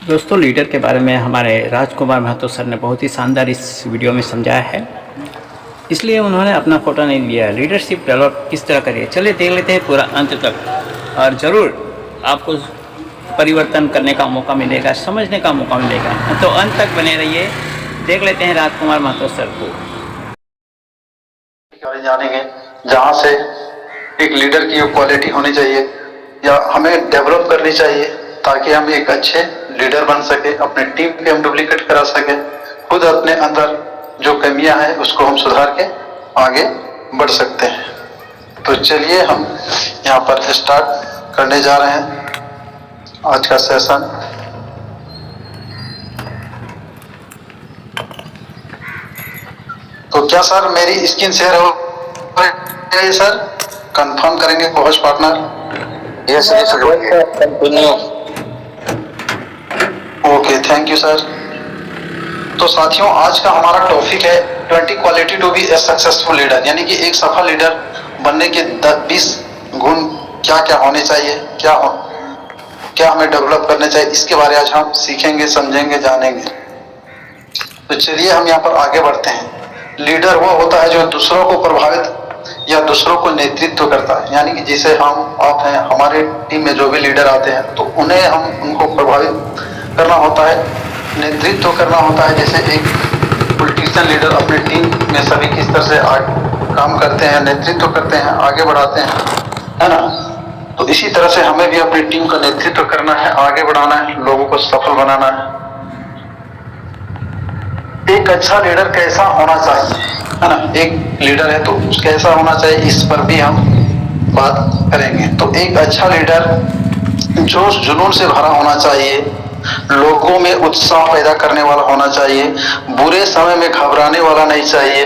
दोस्तों, लीडर के बारे में हमारे राजकुमार महतो सर ने बहुत ही शानदार इस वीडियो में समझाया है, इसलिए उन्होंने अपना फ़ोटो नहीं लिया। लीडरशिप डेवलप किस तरह करिए, चलिए देख लेते हैं पूरा अंत तक, और ज़रूर आपको परिवर्तन करने का मौका मिलेगा, समझने का मौका मिलेगा। तो अंत तक बने रहिए, देख लेते हैं राजकुमार महतो सर को। जानेंगे जहाँ से एक लीडर की क्वालिटी होनी चाहिए या हमें डेवलप करनी चाहिए ताकि हम एक अच्छे लीडर बन सके, अपने टीम पे हम डुप्लीकेट करा सके, खुद अपने अंदर जो कमियां हैं उसको हम सुधार के आगे बढ़ सकते हैं। तो चलिए हम यहाँ पर स्टार्ट करने जा रहे हैं आज का सेशन। तो क्या सर मेरी स्क्रीन शेयर हो रही है सर? कंफर्म करेंगे coach partner. Yes sir, continue. Okay, thank you sir. तो साथियों, आज का हमारा टॉपिक है 20 quality to be a successful leader, यानी कि एक सफल लीडर बनने के 20 गुण क्या क्या होने चाहिए, क्या हमें डेवलप करने चाहिए, इसके बारे में आज हम सीखेंगे, समझेंगे, जानेंगे। तो चलिए हम यहाँ पर आगे बढ़ते हैं। लीडर वो होता है जो दूसरों को प्रभावित या दूसरों को नेतृत्व करता है, यानी कि जैसे हम आप हैं, हमारे टीम में जो भी लीडर आते हैं तो उन्हें हम उनको प्रभावित करना होता है, नेतृत्व करना होता है। जैसे एक पॉलिटिशियन लीडर अपनी टीम में सभी किस तरह से काम करते हैं, नेतृत्व करते हैं, आगे बढ़ाते हैं, है ना। तो इसी तरह से हमें भी अपनी टीम का नेतृत्व करना है, आगे बढ़ाना है, लोगों को सफल बनाना है। एक अच्छा लीडर कैसा होना चाहिए, है ना। एक लीडर है तो कैसा होना चाहिए, इस पर भी हम बात करेंगे। तो एक अच्छा लीडर जोश जुनून से भरा होना चाहिए, लोगों में उत्साह पैदा करने वाला होना चाहिए, बुरे समय में घबराने वाला नहीं चाहिए,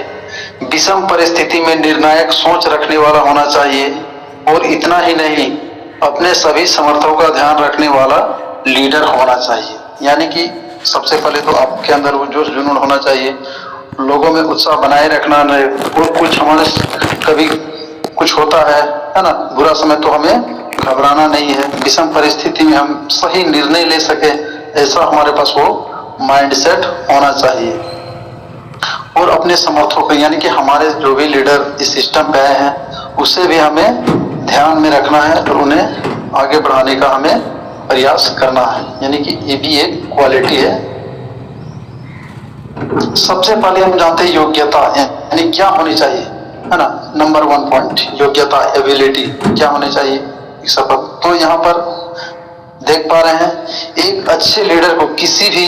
विषम परिस्थिति में निर्णायक सोच रखने वाला होना चाहिए, और इतना ही नहीं, अपने सभी समर्थकों का ध्यान रखने वाला लीडर होना चाहिए। यानी कि सबसे पहले तो आपके अंदर वो जोश जुनून होना चाहिए, लोगों में उत्साह बनाए रखना नहीं। और कुछ हमारे कभी कुछ होता है ना, बुरा समय, तो हमें घबराना नहीं है, विषम परिस्थिति में हम सही निर्णय ले सके, ऐसा हमारे पास वो माइंडसेट होना चाहिए। और अपने समर्थकों को, यानी कि हमारे जो भी लीडर इस सिस्टम पे आए हैं, उसे भी हमें ध्यान में रखना है और उन्हें आगे बढ़ाने का हमें प्रयास करना है, यानी कि ये भी एक क्वालिटी है। सबसे पहले हम जानते हैं योग्यता, यानी क्या होनी चाहिए, है ना। नंबर 1 पॉइंट, योग्यता, एबिलिटी, क्या होनी चाहिए सफल। तो यहाँ पर देख पा रहे हैं, एक अच्छे लीडर को किसी भी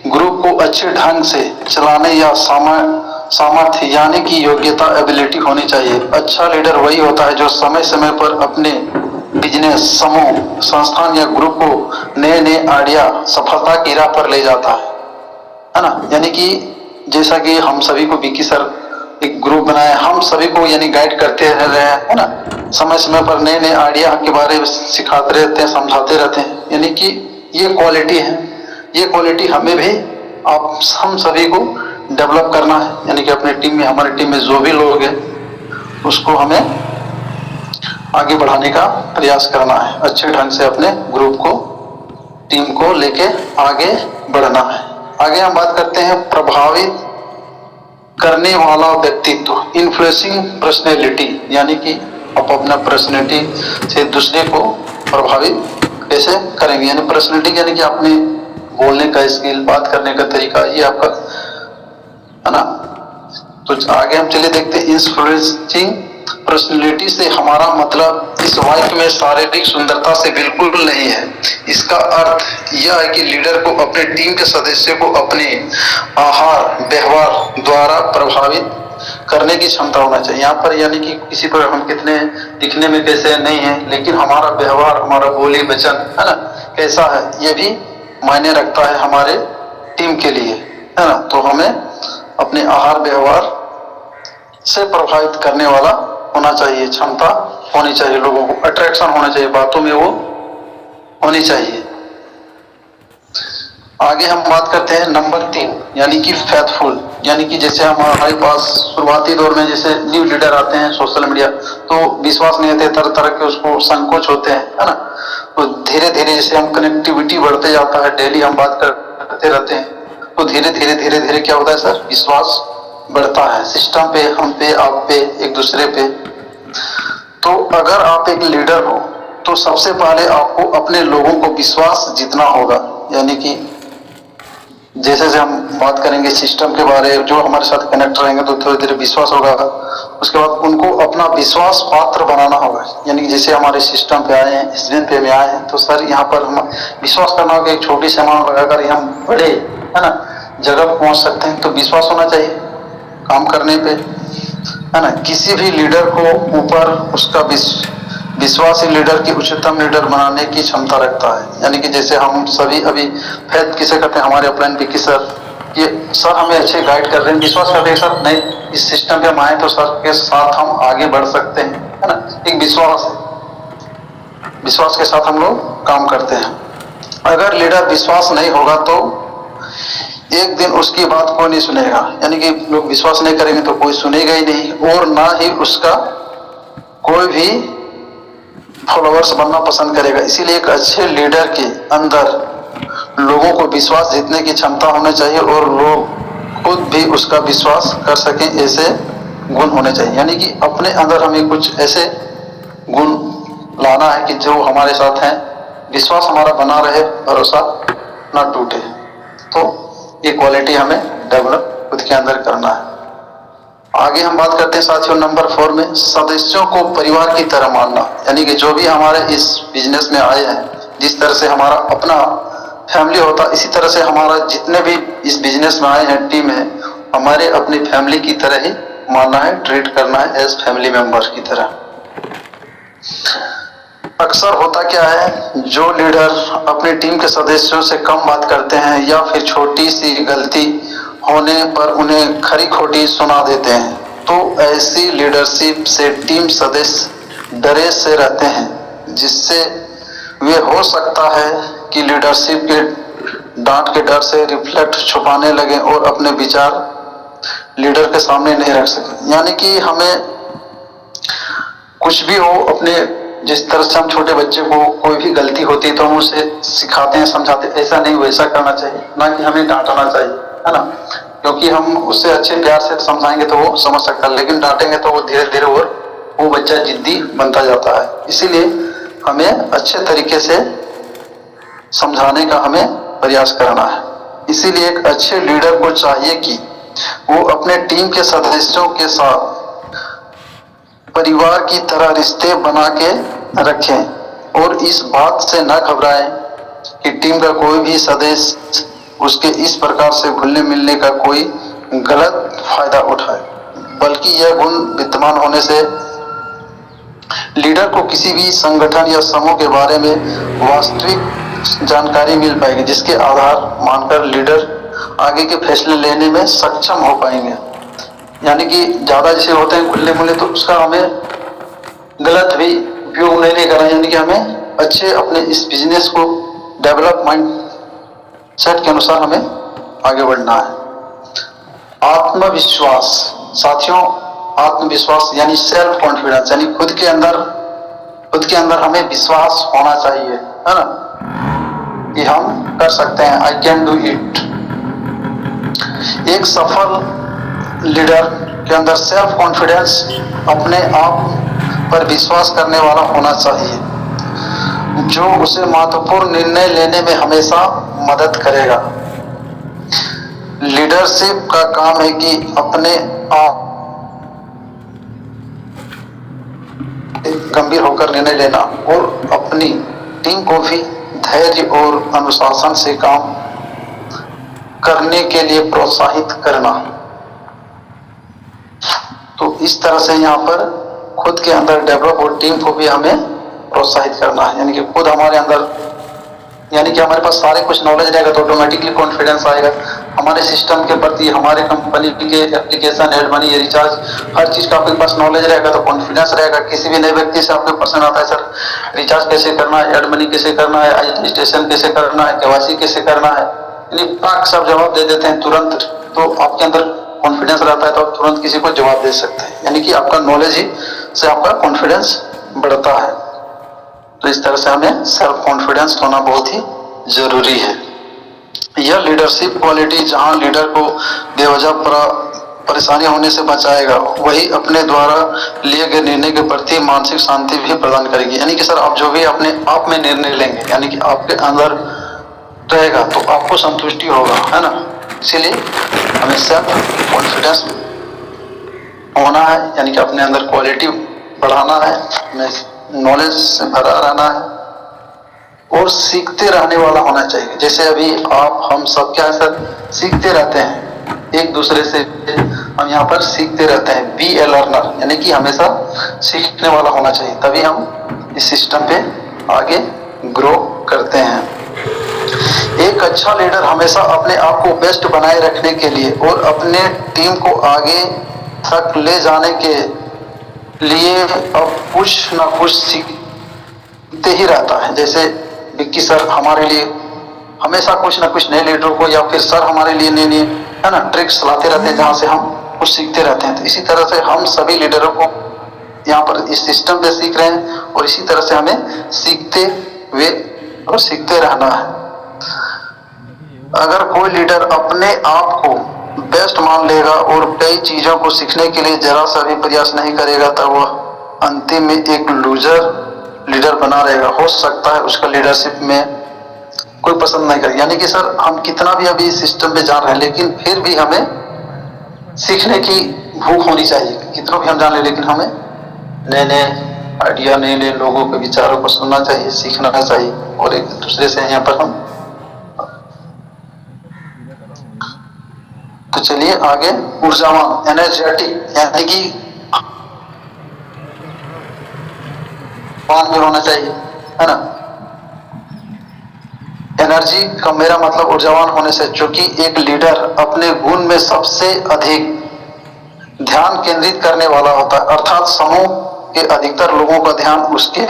ग्रुप को अच्छे ढंग से चलाने या सामर्थ्य, यानी कि योग्यता, एबिलिटी होनी चाहिए। अच्छा लीडर वही होता है जो समय समय पर अपने बिजनेस, समूह, संस्थान या ग्रुप को नए नए आइडिया सफलता की राह पर ले जाता है ना। यानी कि जैसा कि हम सभी को विकी सर एक ग्रुप बनाया, हम सभी को यानी गाइड करते रहे हैं, है ना। समय समय पर नए नए आइडिया के बारे में सिखाते रहते हैं, समझाते रहते हैं, यानी कि ये क्वालिटी है। ये क्वालिटी हमें भी हम सभी को डेवलप करना है, यानी कि अपने टीम में, हमारी टीम में जो भी लोग हैं उसको हमें आगे बढ़ाने का प्रयास करना है, अच्छे ढंग से अपने ग्रुप को, टीम को लेके आगे बढ़ना है। आगे हम बात करते हैं प्रभावित करने वाला व्यक्तित्व, इन्फ्लुएंसिंग पर्सनैलिटी, यानी कि आप अपना पर्सनैलिटी से दूसरे को प्रभावित कैसे करेंगे, यानी पर्सनैलिटी यानी कि अपने बोलने का स्किल, बात करने का तरीका, ये आपका, है ना। तो आगे हम चलिए देखते हैं, इन्फ्लुएंसिंग पर्सनैलिटी से हमारा मतलब इस वाक्य में शारीरिक सुंदरता से बिल्कुल नहीं है। इसका अर्थ यह है कि लीडर को अपने टीम के सदस्यों को अपने आहार व्यवहार द्वारा प्रभावित करने की क्षमता होना चाहिए। यहाँ पर यानी कि किसी पर हम कितने दिखने में कैसे नहीं है, लेकिन हमारा व्यवहार, हमारा बोली वचन, है ना, कैसा है, ये भी मायने रखता है हमारे टीम के लिए, है ना। तो हमें अपने आहार व्यवहार से प्रभावित करने वाला होना चाहिए, क्षमता होनी चाहिए, लोगों को अट्रैक्शन होना चाहिए, बातों में वो होनी चाहिए। आगे हम बात करते हैं नंबर 3, यानी कि फेथफुल, यानी कि जैसे हमारे पास शुरुआती दौर में जैसे न्यू लीडर आते हैं सोशल मीडिया, तो विश्वास नहीं होते, तरह तरह के उसको संकोच होते हैं, है ना। तो धीरे धीरे जैसे हम कनेक्टिविटी बढ़ते जाता है, डेली हम बात करते रहते हैं, तो धीरे धीरे क्या होता है सर, विश्वास बढ़ता है सिस्टम पे, हम पे, आप पे, एक दूसरे पे। तो अगर आप एक लीडर हो तो सबसे पहले आपको अपने लोगों को विश्वास जीतना होगा। यानी कि जैसे से हम बात करेंगे सिस्टम के बारे में, जो हमारे साथ कनेक्ट रहेंगे तो धीरे धीरे विश्वास होगा। उसके बाद उनको अपना विश्वास पात्र बनाना होगा। यानी कि जैसे हमारे सिस्टम पे आए हैं, SBN पे में आए हैं, तो सर यहाँ पर हम विश्वास करना होगा। एक छोटी सी अमाउंट लगाकर हम बड़े है ना जगह पहुंच सकते हैं, तो विश्वास होना चाहिए काम करने पे, है ना। किसी भी लीडर को ऊपर उसका विश्वासी लीडर की उच्चतम लीडर बनाने की क्षमता रखता है। यानी कि जैसे हम सभी अभी फेथ किसे करते हैं, हमारे अपलाइन पे कि सर ये सर हमें अच्छे गाइड कर रहे हैं, विश्वास करते हैं सर नहीं इस सिस्टम पे हम आए तो सर के साथ हम आगे बढ़ सकते हैं, है ना। एक विश्वास है, विश्वास के साथ हम लोग काम करते हैं। अगर लीडर विश्वास नहीं होगा तो एक दिन उसकी बात कोई नहीं सुनेगा। यानी कि लोग विश्वास नहीं करेंगे तो कोई सुनेगा ही नहीं, और ना ही उसका कोई भी फॉलोअर्स बनना पसंद करेगा। इसीलिए एक अच्छे लीडर के अंदर लोगों को विश्वास जीतने की क्षमता होनी चाहिए, और लोग खुद भी उसका विश्वास कर सकें, ऐसे गुण होने चाहिए। यानी कि अपने अंदर हमें कुछ ऐसे गुण लाना है कि जो हमारे साथ हैं, विश्वास हमारा बना रहे, भरोसा ना टूटे। तो ये क्वालिटी हमें डेवलप खुद के अंदर करना है। आगे हम बात करते हैं साथियों नंबर 4 में, सदस्यों को परिवार की तरह मानना। यानी कि जो भी हमारे इस बिजनेस में आए हैं, जिस तरह से हमारा अपना फैमिली होता, इसी तरह से हमारा जितने भी इस बिजनेस में आए हैं टीम है, हमारे अपनी फैमिली की तरह ही मानना है, ट्रीट करना है एज फैमिली मेंबर की तरह। अक्सर होता क्या है, जो लीडर अपनी टीम के सदस्यों से कम बात करते हैं या फिर छोटी सी गलती होने पर उन्हें खरी खोटी सुना देते हैं, तो ऐसी लीडरशिप से टीम सदस्य डरे से रहते हैं, जिससे वे हो सकता है कि लीडरशिप के डांट के डर से रिफ्लेक्ट छुपाने लगे और अपने विचार लीडर के सामने नहीं रख सके। यानी कि हमें कुछ भी हो, अपने जिस तरह से हम छोटे बच्चे को कोई भी गलती होती है तो हम उसे सिखाते हैं, समझाते हैं, ऐसा नहीं वैसा करना चाहिए, ना कि हमें डांटना चाहिए, है ना। क्योंकि हम उससे अच्छे प्यार से समझाएंगे तो वो समझ सकता है, लेकिन डांटेंगे तो वो धीरे धीरे वो बच्चा जिद्दी बनता जाता है। इसीलिए हमें अच्छे तरीके से समझाने का हमें प्रयास करना है। इसीलिए एक अच्छे लीडर को चाहिए कि वो अपने टीम के सदस्यों के साथ परिवार की तरह रिश्ते बना के रखें, और इस बात से न घबराएं कि टीम का कोई भी सदस्य उसके इस प्रकार से घुलने मिलने का कोई गलत फायदा उठाए, बल्कि यह गुण विद्यमान होने से लीडर को किसी भी संगठन या समूह के बारे में वास्तविक जानकारी मिल पाएगी, जिसके आधार मानकर लीडर आगे के फैसले लेने में सक्षम हो पाएंगे। यानी कि ज्यादा जैसे होते हैं खुले मुले, तो उसका हमें गलत भी उपयोग नहीं करना। यानी कि हमें अच्छे अपने इस बिजनेस को डेवलप माइंड सेट के अनुसार हमें आगे बढ़ना है। आत्मविश्वास साथियों, आत्मविश्वास यानी सेल्फ कॉन्फिडेंस, यानी खुद के अंदर हमें विश्वास होना चाहिए, है ना, कि हम कर सकते हैं, आई कैन डू इट। एक सफल लीडर के अंदर सेल्फ कॉन्फिडेंस, अपने आप पर विश्वास करने वाला होना चाहिए, जो उसे महत्वपूर्ण निर्णय लेने में हमेशा मदद करेगा। लीडरशिप का काम है कि अपने आप गंभीर होकर निर्णय लेना और अपनी टीम को भी धैर्य और अनुशासन से काम करने के लिए प्रोत्साहित करना। तो इस तरह से यहाँ पर खुद के अंदर डेवलप और टीम को भी हमें प्रोत्साहित करना है। यानी कि खुद हमारे अंदर, यानी कि हमारे पास सारे कुछ नॉलेज रहेगा तो ऑटोमेटिकली कॉन्फिडेंस आएगा हमारे सिस्टम के प्रति, हमारे कंपनी के एप्लीकेशन, एड मनी, रिचार्ज, हर चीज का आपके पास नॉलेज रहेगा तो कॉन्फिडेंस रहेगा। किसी भी नए व्यक्ति से आपको प्रश्न आता है, सर रिचार्ज कैसे करना है, एड मनी कैसे करना है, रजिस्ट्रेशन कैसे करना है, केवाईसी कैसे करना है, यानी पाक सब जवाब दे देते हैं तुरंत। तो आपके अंदर कॉन्फिडेंस रहता है तो आप तुरंत किसी को जवाब दे सकते हैं। यानी कि आपका नॉलेज ही से आपका कॉन्फिडेंस बढ़ता है। तो इस तरह से हमें सेल्फ कॉन्फिडेंस होना बहुत ही जरूरी है। यह लीडरशिप क्वालिटी जहां लीडर को बेवजह परेशानी होने से बचाएगा, वही अपने द्वारा लिए गए निर्णय के प्रति मानसिक शांति भी प्रदान करेगी। यानी कि सर आप जो भी अपने आप में निर्णय लेंगे, यानी कि आपके अंदर रहेगा तो आपको संतुष्टि होगा, है ना। इसीलिए हमें सेल्फ कॉन्फिडेंस होना है, यानी कि अपने अंदर क्वालिटी बढ़ाना है, हमें नॉलेज से भरा रहना है और सीखते रहने वाला होना चाहिए। जैसे अभी आप हम सब क्या है सर, सीखते रहते हैं एक दूसरे से, हम यहाँ पर सीखते रहते हैं। बी ए लर्नर, यानी कि हमेशा सीखने वाला होना चाहिए, तभी हम इस सिस्टम पे आगे ग्रो करते हैं। एक अच्छा लीडर हमेशा अपने आप को बेस्ट बनाए रखने के लिए और अपने टीम को आगे तक ले जाने के लिए अब कुछ ना कुछ सीखते ही रहता है। जैसे विक्की सर हमारे लिए हमेशा कुछ ना कुछ नए लीडरों को, या फिर सर हमारे लिए नए नए, है ना, ट्रिक्स लाते रहते हैं जहाँ से हम कुछ सीखते रहते हैं। तो इसी तरह से हम सभी लीडरों को यहाँ पर इस सिस्टम पे सीख रहे हैं और इसी तरह से हमें सीखते हुए और सीखते रहना है। अगर कोई लीडर अपने आप को बेस्ट मान लेगा और कई चीजों को सीखने के लिए जरा सा भी प्रयास नहीं करेगा, तब वह अंतिम में एक लूजर लीडर बना रहेगा। हो सकता है उसका लीडरशिप में कोई पसंद नहीं करेगा। यानी कि सर हम कितना भी अभी सिस्टम पे जान रहे हैं, लेकिन फिर भी हमें सीखने की भूख होनी चाहिए। कितना भी हम जान ले, लेकिन हमें नए नए आइडिया, नए नए लोगों के विचारों को सुनना चाहिए, सीखना चाहिए और एक दूसरे से यहाँ पर हम। तो चलिए आगे, ऊर्जावान, एनर्जेटिक, यानी कि पान भी होना चाहिए, है ना। एनर्जी का मेरा मतलब ऊर्जावान होने से, क्योंकि एक लीडर अपने गुण में सबसे अधिक ध्यान केंद्रित करने वाला होता है, अर्थात समूह के अधिकतर लोगों का ध्यान उसके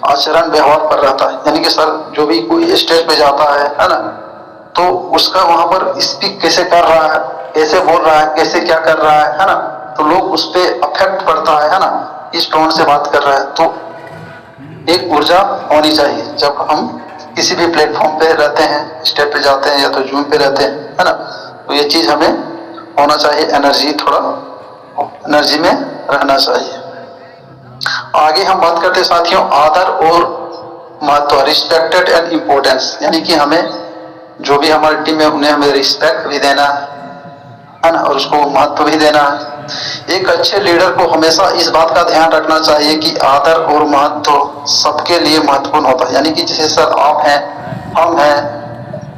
आचरण व्यवहार पर रहता है। यानी कि सर जो भी कोई स्टेज पे जाता है ना, तो उसका वहां पर स्पीक कैसे कर रहा है, कैसे बोल रहा है, कैसे क्या कर रहा है ना, तो लोग उस पर अफेक्ट पड़ता है ना, इस टोन से बात कर रहा है। तो एक ऊर्जा होनी चाहिए जब हम किसी भी प्लेटफॉर्म पे रहते हैं, स्टेज पे जाते हैं या तो जूम पे रहते हैं, है ना, तो ये चीज हमें होना चाहिए। एनर्जी, थोड़ा एनर्जी में रहना चाहिए। आगे हम बात करते हैं साथियों, आदर और महत्व, रिस्पेक्टेड एंड इम्पोर्टेंस, यानी कि हमें जो भी हमारी टीम है उन्हें हमें रिस्पेक्ट भी देना है ना, और उसको महत्व भी देना है। एक अच्छे लीडर को हमेशा इस बात का ध्यान रखना चाहिए कि आदर और महत्व सबके लिए महत्वपूर्ण होता है। यानी कि जैसे सर आप हैं, हम हैं,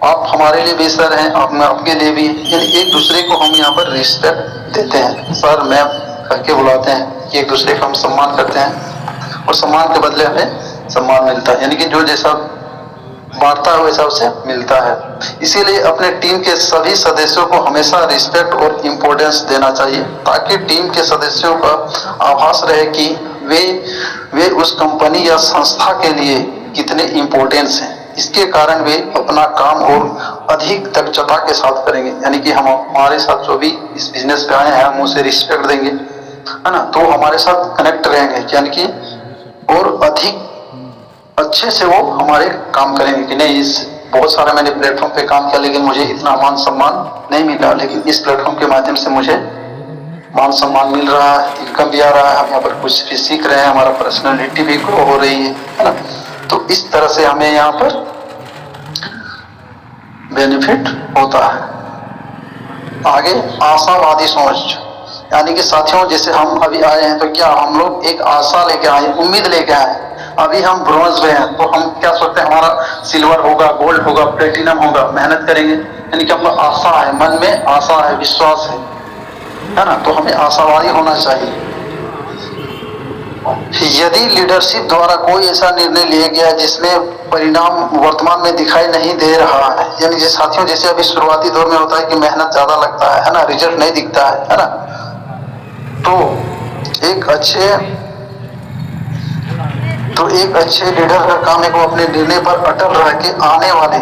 आप हमारे लिए भी सर हैं, आप मैं आपके लिए भी, यानी एक दूसरे को हम यहाँ पर रिस्पेक्ट देते हैं, सर मैम करके बुलाते हैं, कि एक दूसरे का हम सम्मान करते हैं और सम्मान के बदले हमें सम्मान मिलता है। यानी कि जो जैसा बांटता है वैसा उसे मिलता है। इसीलिए अपने टीम के सभी सदस्यों को हमेशा रिस्पेक्ट और इम्पोर्टेंस देना चाहिए, ताकि टीम के सदस्यों का आभास रहे कि वे उस कंपनी या संस्था के लिए कितने इम्पोर्टेंस हैं। इसके कारण वे अपना काम और अधिक दक्षता के साथ करेंगे। यानी कि हम हमारे साथ जो भी इस बिजनेस पे आए हैं, हम उसे रिस्पेक्ट देंगे, है ना, तो हमारे साथ कनेक्ट रहेंगे, यानी कि और अधिक अच्छे से वो हमारे काम करेंगे कि नहीं, इस बहुत सारा मैंने प्लेटफॉर्म पे काम किया लेकिन मुझे इतना मान सम्मान नहीं मिला, लेकिन इस प्लेटफॉर्म के माध्यम से मुझे मान सम्मान मिल रहा है, इनकम भी आ रहा है, हम यहाँ पर कुछ भी सीख रहे हैं, हमारा पर्सनालिटी भी ग्रो हो रही है ना। तो इस तरह से हमें यहाँ पर बेनिफिट होता है। आगे, आशावादी सोच, यानी कि साथियों जैसे हम अभी आए हैं तो क्या हम लोग एक आशा लेके आए, उम्मीद लेके आए। अभी हम ब्रॉन्ज में हैं तो हम क्या सोचते हैं हमारा सिल्वर होगा, गोल्ड होगा, प्लेटिनम होगा, मेहनत करेंगे, यानी कि हमको आशा है, मन में आशा है, विश्वास है ना, तो हमें आशावादी होना चाहिए। यदि लीडरशिप द्वारा कोई ऐसा निर्णय लिया गया जिसमें परिणाम वर्तमान में दिखाई नहीं दे रहा है, यानी कि साथियों जैसे अभी शुरुआती दौर में होता है कि मेहनत ज्यादा लगता है ना, रिजल्ट नहीं दिखता है ना, तो एक अच्छे लीडर का काम है वो अपने निर्णय पर अटल रह के आने वाले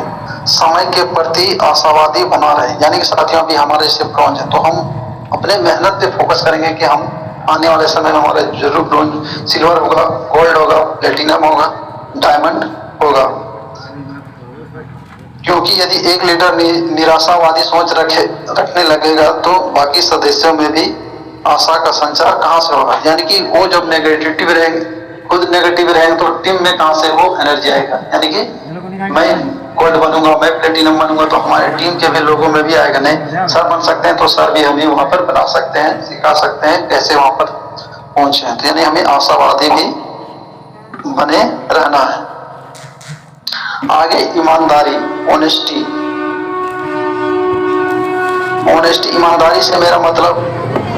समय के प्रति आशावादी बना रहे। यानी कि साथियों अभी हमारे से ब्रॉन्ज है तो हम अपने मेहनत पे फोकस करेंगे कि हम आने वाले समय में हमारे जरूर ब्रॉन्ज, सिल्वर होगा, गोल्ड होगा, प्लेटिनम होगा, डायमंड होगा। क्योंकि यदि एक लीडर निराशावादी सोच रखने लगेगा तो बाकी सदस्यों में भी आशा का संचार कहाँ से होगा। यानी कि वो जब नेगेटिव रहेंगे, खुद नेगेटिव रहेंगे तो टीम में कहाँ से वो एनर्जी आएगा। यानी कि मैं गोल्ड बनूंगा, मैं प्लेटिनम बनूंगा तो हमारे टीम के भी लोगों में भी आएगा। नहीं सर बन सकते हैं तो सर भी हमें वहां पर बना सकते हैं, सिखा सकते हैं कैसे वहां पर पहुंचे। तो यानी हमें आशावादी भी बने रहना है। आगे ईमानदारी, ऑनेस्टी। ईमानदारी से मेरा मतलब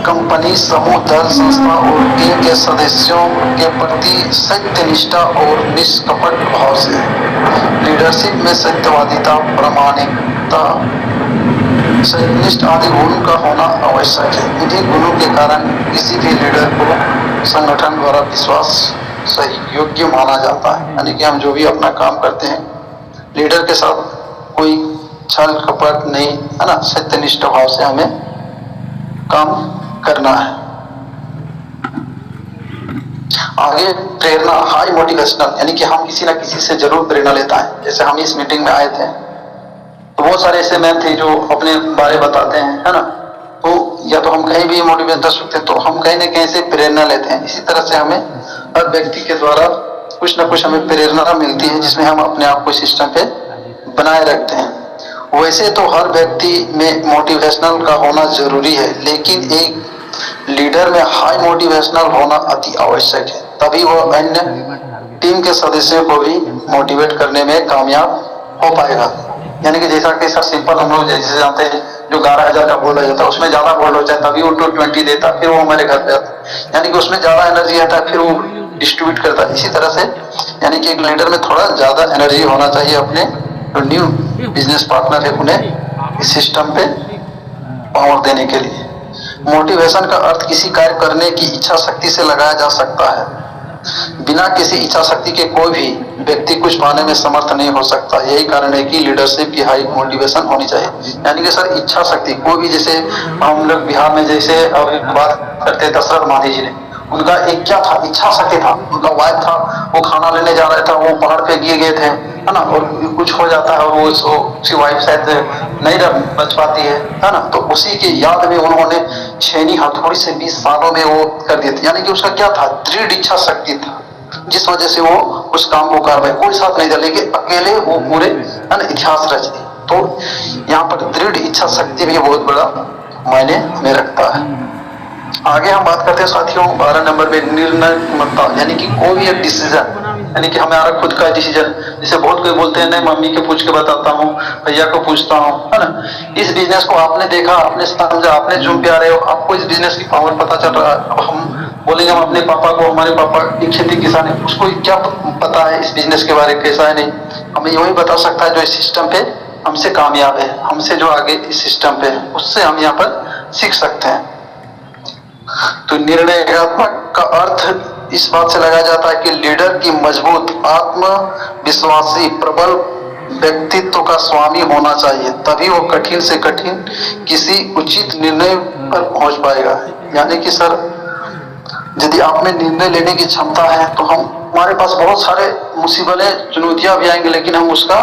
कंपनी, समूह, दल, संस्था और टीम के सदस्यों के प्रति सत्यनिष्ठा और निष्कपट भाव से। लीडरशिप में सत्यवादिता, प्रामाणिकता, सत्यनिष्ठ आदि गुण का होना आवश्यक है। इन्हीं गुणों के कारण किसी भी लीडर को संगठन द्वारा विश्वास सही योग्य माना जाता है। यानी कि हम जो भी अपना काम करते हैं लीडर के साथ कोई छल कपट नहीं, है ना, सत्यनिष्ठ भाव से हमें काम करना है। आगे प्रेरणा, हाई मोटिवेशनल, यानी कि हम किसी ना किसी से जरूर प्रेरणा लेता है। जैसे हम इस मीटिंग में आए थे तो बहुत सारे ऐसे मैन थे जो अपने बारे बताते हैं, है ना, तो या तो हम कहीं भी मोटिवेट कर सकते हैं तो हम कहीं ना कहीं से प्रेरणा लेते हैं। इसी तरह से हमें हर व्यक्ति के द्वारा कुछ ना कुछ हमें प्रेरणा मिलती है जिसमें हम अपने आप को सिस्टम पे बनाए रखते हैं। वैसे तो हर व्यक्ति में मोटिवेशनल का होना जरूरी है, लेकिन एक लीडर में हाई मोटिवेशनल होना अति आवश्यक है। तभी वो अन्य टीम के सदस्यों को भी मोटिवेट करने में कामयाब हो पाएगा। यानी कि जैसा कि सर सिंपल हम लोग जैसे जानते हैं जो 11,000 का बोल जाता है उसमें ज्यादा बोल हो जाए तभी वो 220 देता, फिर वो हमारे घर पे आता है। यानी कि उसमें ज्यादा एनर्जी आता है, फिर वो डिस्ट्रीब्यूट करता है। इसी तरह से यानी कि एक लीडर में थोड़ा ज्यादा एनर्जी होना चाहिए अपने जो न्यू बिजनेस पार्टनर है उन्हें इस सिस्टम पे पावर देने के लिए। मोटिवेशन का अर्थ किसी कार्य करने की इच्छा शक्ति से लगाया जा सकता है। बिना किसी इच्छा शक्ति के कोई भी व्यक्ति कुछ पाने में समर्थ नहीं हो सकता। यही कारण है कि लीडरशिप की हाई मोटिवेशन होनी चाहिए। यानी कि सर इच्छा शक्ति, कोई भी, जैसे हम लोग बिहार में जैसे अभी बात करते हैं दशरथ मांझी जी ने, उनका एक क्या था, इच्छा शक्ति था। उनका वाइफ था, वो खाना लेने जा रहे था, वो पहाड़ पे गिर गए थे, है ना, और कुछ हो जाता है और वो उसकी वाइफ शायद नहीं बच पाती है ना, तो उसी के याद में उन्होंने छेनी हथौड़ी से 20 सालों में वो कर दिए थे। यानी कि उसका क्या था, दृढ़ इच्छा शक्ति था, जिस वजह से वो उस काम को कर पाए। कोई साथ नहीं था लेकिन अकेले वो पूरे, है ना, इतिहास रच दी। तो यहाँ पर दृढ़ इच्छा शक्ति भी बहुत बड़ा मायने में रखता है। आगे हम बात करते हैं साथियों 12 नंबर में निर्णयमता, यानी कि कोई भी एक डिसीजन, यानी कि हमारा खुद का डिसीजन। जैसे बहुत कोई बोलते हैं नहीं मम्मी के पूछ के बताता हूँ, भैया को पूछता हूँ, है ना। इस बिजनेस को आपने देखा, आपने समझा, आपने जूम पे आ रहे हो, आपको इस बिजनेस की पावर पता चल रहा है। अब हम बोलेंगे हम अपने पापा को, हमारे पापा की खेती किसान है, उसको क्या पता है इस बिजनेस के बारे में, कैसा है नहीं, हमें यही बता सकता है जो इस सिस्टम पे हमसे कामयाब है, हमसे जो आगे इस सिस्टम पे है, उससे हम यहाँ पर सीख सकते हैं। तो निर्णयात्मक का अर्थ इस बात से लगाया जाता है कि लीडर की मजबूत, आत्मविश्वासी, प्रबल व्यक्तित्व का स्वामी होना चाहिए, तभी वो कठिन से कठिन किसी उचित निर्णय पर पहुंच पाएगा। यानी कि सर यदि आप में निर्णय लेने की क्षमता है तो हमारे पास बहुत सारे मुसीबतें, चुनौतियां भी आएंगी, लेकिन हम उसका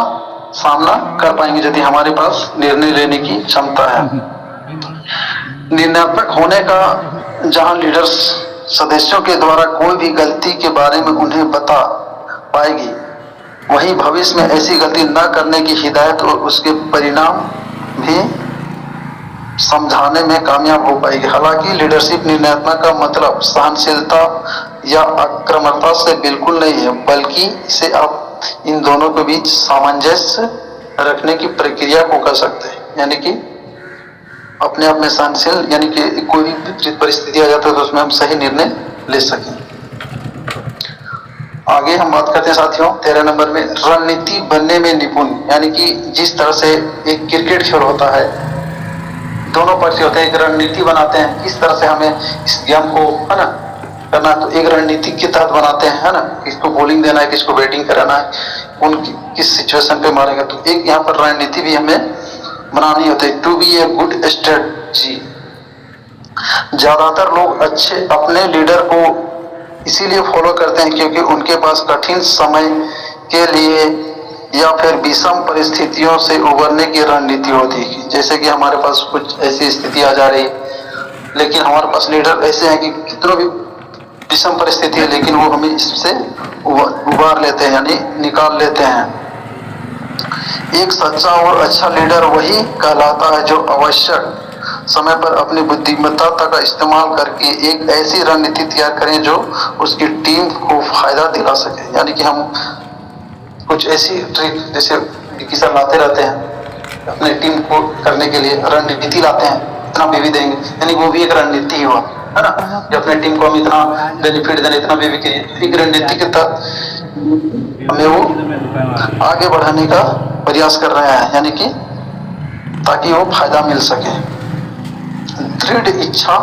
सामना कर पाएंगे यदि हमारे पास निर्णय लेने की क्षमता है। निर्णयात्मक होने का जहां लीडर्स सदस्यों के द्वारा कोई भी गलती के बारे में उन्हें बता पाएगी, वहीं भविष्य में ऐसी गलती न करने की हिदायत और उसके परिणाम भी समझाने में कामयाब हो पाएगी। हालांकि लीडरशिप निर्णयात्मक का मतलब सहनशीलता या आक्रामकता से बिल्कुल नहीं है, बल्कि इसे आप इन दोनों के बीच सामंजस्य रखने की प्रक्रिया को कर सकते हैं। यानी कि अपने आप में सहनशील, यानी कि कोई भी विपरीत परिस्थिति आ जाता है तो उसमें हम सही निर्णय ले सकें। आगे हम बात करते हैं साथियों 13 नंबर में रणनीति बनने में निपुण, यानी कि जिस तरह से एक क्रिकेट खेल होता है, दोनों पक्ष होते हैं, एक रणनीति बनाते हैं किस तरह से हमें इस गेम को, है ना, करना, तो एक रणनीति के तहत बनाते हैं, है ना, किसको बॉलिंग देना है, किसको बैटिंग कराना है, उनकी किस सिचुएशन पे मारेंगे। तो एक यहाँ पर रणनीति भी हमें बनानी होती है, to be a good strategy. ज्यादातर लोग अपने लीडर को इसीलिए फॉलो करते हैं क्योंकि उनके पास कठिन समय के लिए या फिर विषम परिस्थितियों से उबरने की रणनीति होती है। जैसे कि हमारे पास कुछ ऐसी स्थिति आ जा रही है, लेकिन हमारे पास लीडर ऐसे हैं कि कितनों भी विषम परिस्थिति है लेकिन वो हमें इससे उबार लेते हैं, यानी निकाल लेते हैं। एक सच्चा और अच्छा लीडर वही कहलाता है जो आवश्यक समय पर अपनी बुद्धिमत्ता का इस्तेमाल करके एक ऐसी रणनीति तैयार करें जो उसकी टीम को फायदा दिला सके। यानी कि हम कुछ ऐसी ट्रिक जैसे किसान लाते रहते हैं अपने टीम को करने के लिए, रणनीति लाते हैं, इतना बीवी देंगे, यानी वो भी एक रणनीति हुआ, है ना, कि अपने टीम को हम इतना बेनिफिट देने, इतना बीवी के एक रणनीति के तहत हमें वो आगे बढ़ाने का प्रयास कर रहे हैं, यानी कि ताकि वो फायदा मिल सके। दृढ़ इच्छा,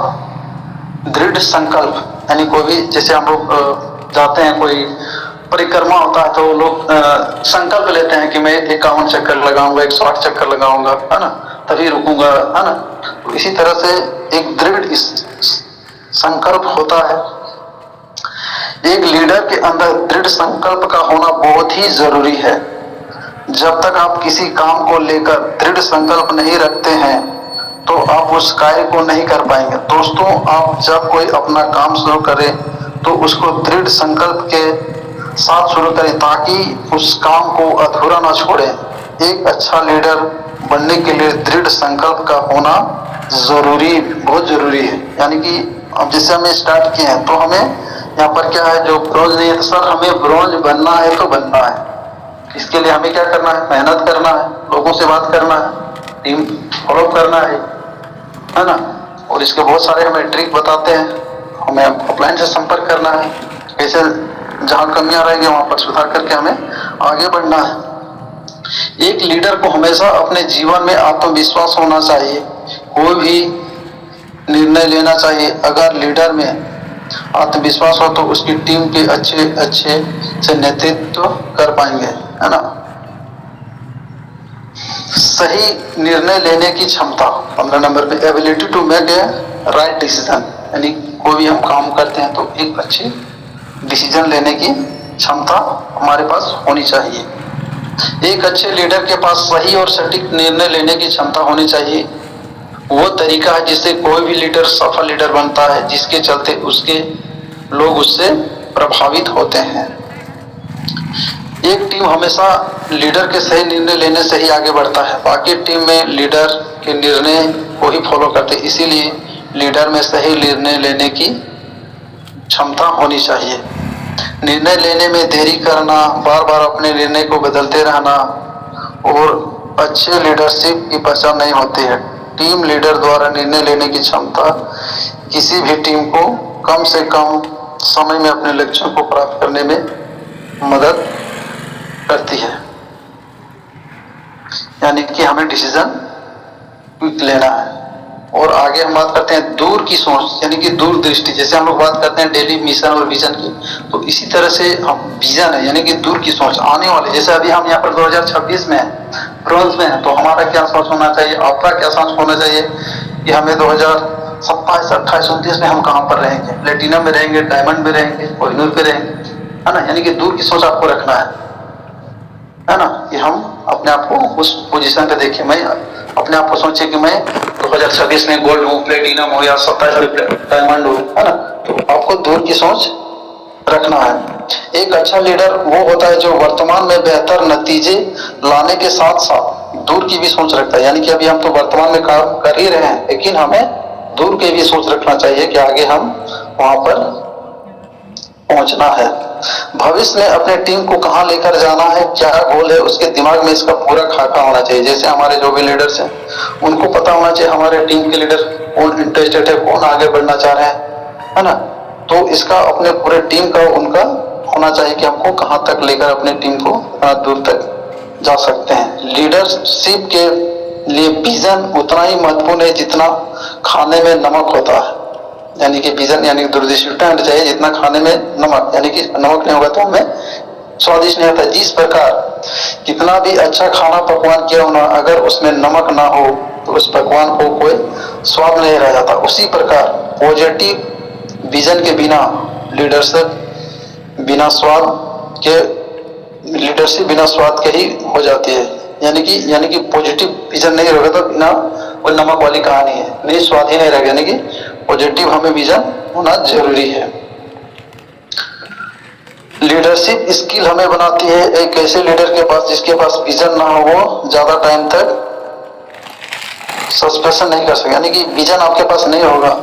दृढ़ संकल्प, यानी कोई भी जैसे हम लोग जाते हैं कोई परिक्रमा होता है तो लोग संकल्प लेते हैं कि मैं 51 चक्कर लगाऊंगा, 108 चक्कर लगाऊंगा, है ना, तभी रुकूंगा, है ना। तो इसी तरह से एक दृढ़ संकल्प होता है। एक लीडर के अंदर दृढ़ संकल्प का होना बहुत ही जरूरी है। जब तक आप किसी काम को लेकर दृढ़ संकल्प नहीं रखते हैं तो आप उस कार्य को नहीं कर पाएंगे। दोस्तों, आप जब कोई अपना काम शुरू करें तो उसको दृढ़ संकल्प के साथ शुरू करें ताकि उस काम को अधूरा ना छोड़ें। एक अच्छा लीडर बनने के लिए दृढ़ संकल्प का होना जरूरी, बहुत जरूरी है। यानी कि अब जैसे हमें स्टार्ट किए हैं तो हमें यहाँ पर क्या है, जो ब्रोंज नहीं है तो सर हमें ब्रोंज बनना है तो बनना है। इसके लिए हमें क्या करना है, मेहनत करना है, लोगों से बात करना है, टीम फॉलो करना है ना। और इसके बहुत सारे हमें ट्रिक बताते हैं, हमें ऑफलाइन से संपर्क करना है, कैसे जहाँ कमियां रहेंगी वहां पर सुधार करके हमें आगे बढ़ना है। एक लीडर को हमेशा अपने जीवन में आत्मविश्वास होना चाहिए, कोई भी निर्णय लेना चाहिए। अगर लीडर में आत्मविश्वास हो तो उसकी टीम के अच्छे से नेतृत्व कर पाएंगे, है ना। सही निर्णय लेने की क्षमता 15 नंबर पे, ability to make a right decision, यानी कोई भी हम काम करते हैं तो एक अच्छे डिसीजन लेने की क्षमता हमारे पास होनी चाहिए। एक अच्छे लीडर के पास सही और सटीक निर्णय लेने की क्षमता होनी चाहिए। वो तरीका है जिससे कोई भी लीडर सफल लीडर बनता है, जिसके चलते उसके लोग उससे प्रभावित होते हैं। एक टीम हमेशा लीडर के सही निर्णय लेने से ही आगे बढ़ता है, बाकी टीम में लीडर के निर्णय को ही फॉलो करते। इसीलिए लीडर में सही निर्णय लेने की क्षमता होनी चाहिए। निर्णय लेने में देरी करना, बार बार अपने निर्णय को बदलते रहना और अच्छे लीडरशिप की पहचान नहीं होती है। टीम लीडर द्वारा निर्णय लेने की क्षमता किसी भी टीम को कम से कम समय में अपने लक्ष्यों को प्राप्त करने में मदद करती है। यानी कि हमें डिसीजन क्विक लेना है। और आगे हम बात करते हैं दूर की सोच, यानी कि दूरदृष्टि। जैसे हम लोग बात करते हैं डेली मिशन और विजन की, तो इसी तरह से हम विजन है, यानी कि दूर की सोच आने वाले। जैसे अभी हम यहाँ पर 2026 में हैं, ब्रॉन्ज में है, तो हमारा क्या सोच होना चाहिए, आपका क्या सोच होना चाहिए कि हमें 2027, 28, 29 में हम कहाँ पर रहेंगे, प्लेटिनम में रहेंगे, डायमंड में रहेंगे, कोहिनूर पे रहेंगे, है ना। यानी कि दूर की सोच आपको रखना है ना, कि हम अपने आप को उस पोजीशन पे देखें। मैं अपने आप को सोचे कि मैं 2026 में गोल्ड हूँ, प्लेटिनम हो या 27 डायमंड हो, है ना। तो आपको दूर की सोच रखना है। एक अच्छा लीडर वो होता है जो वर्तमान में बेहतर नतीजे लाने के साथ साथ दूर की भी सोच रखता है। यानी कि अभी हम तो वर्तमान में काम कर ही रहे हैं, लेकिन हमें दूर की भी सोच रखना चाहिए कि आगे हम वहां पर पहुंचना है। भविष्य में अपने टीम को कहां लेकर जाना है, क्या गोल है, उसके दिमाग में इसका पूरा खाका होना चाहिए। जैसे हमारे जो भी लीडर्स हैं उनको पता होना चाहिए हमारे टीम के लीडर कौन इंटरेस्टेड है, कौन आगे बढ़ना चाह रहे हैं, है ना। तो इसका अपने पूरे टीम का उनका होना चाहिए कि हमको कहां तक लेकर अपने टीम को कितना दूर तक जा सकते हैं। लीडरशिप के लिए विजन उतना ही महत्वपूर्ण है जितना खाने में नमक होता है। यानी कि विजन यानी कि दूरदृष्टि उतना होना चाहिए जितना खाने में नमक, यानी कि नमक नहीं होगा तो हमें स्वादिष्ट नहीं होता। जिस प्रकार कितना भी अच्छा खाना पकवान किया होना, अगर उसमें नमक ना हो तो उस पकवान को कोई स्वाद नहीं रह जाता। उसी प्रकार पॉजिटिव विजन के बिना लीडरशिप बिना स्वाद के ही हो जाती है। यानी कि पॉजिटिव विजन नहीं रहेगा तो बिना वो नमक वाली कहानी है, नहीं स्वाद ही नहीं रहेगा। यानी कि पॉजिटिव हमें विजन होना जरूरी है। लीडरशिप स्किल हमें बनाती है एक ऐसे लीडर के पास जिसके पास विजन ना हो, वो ज्यादा टाइम तक सस्पेंशन नहीं कर सके। यानी कि विजन आपके पास नहीं होगा,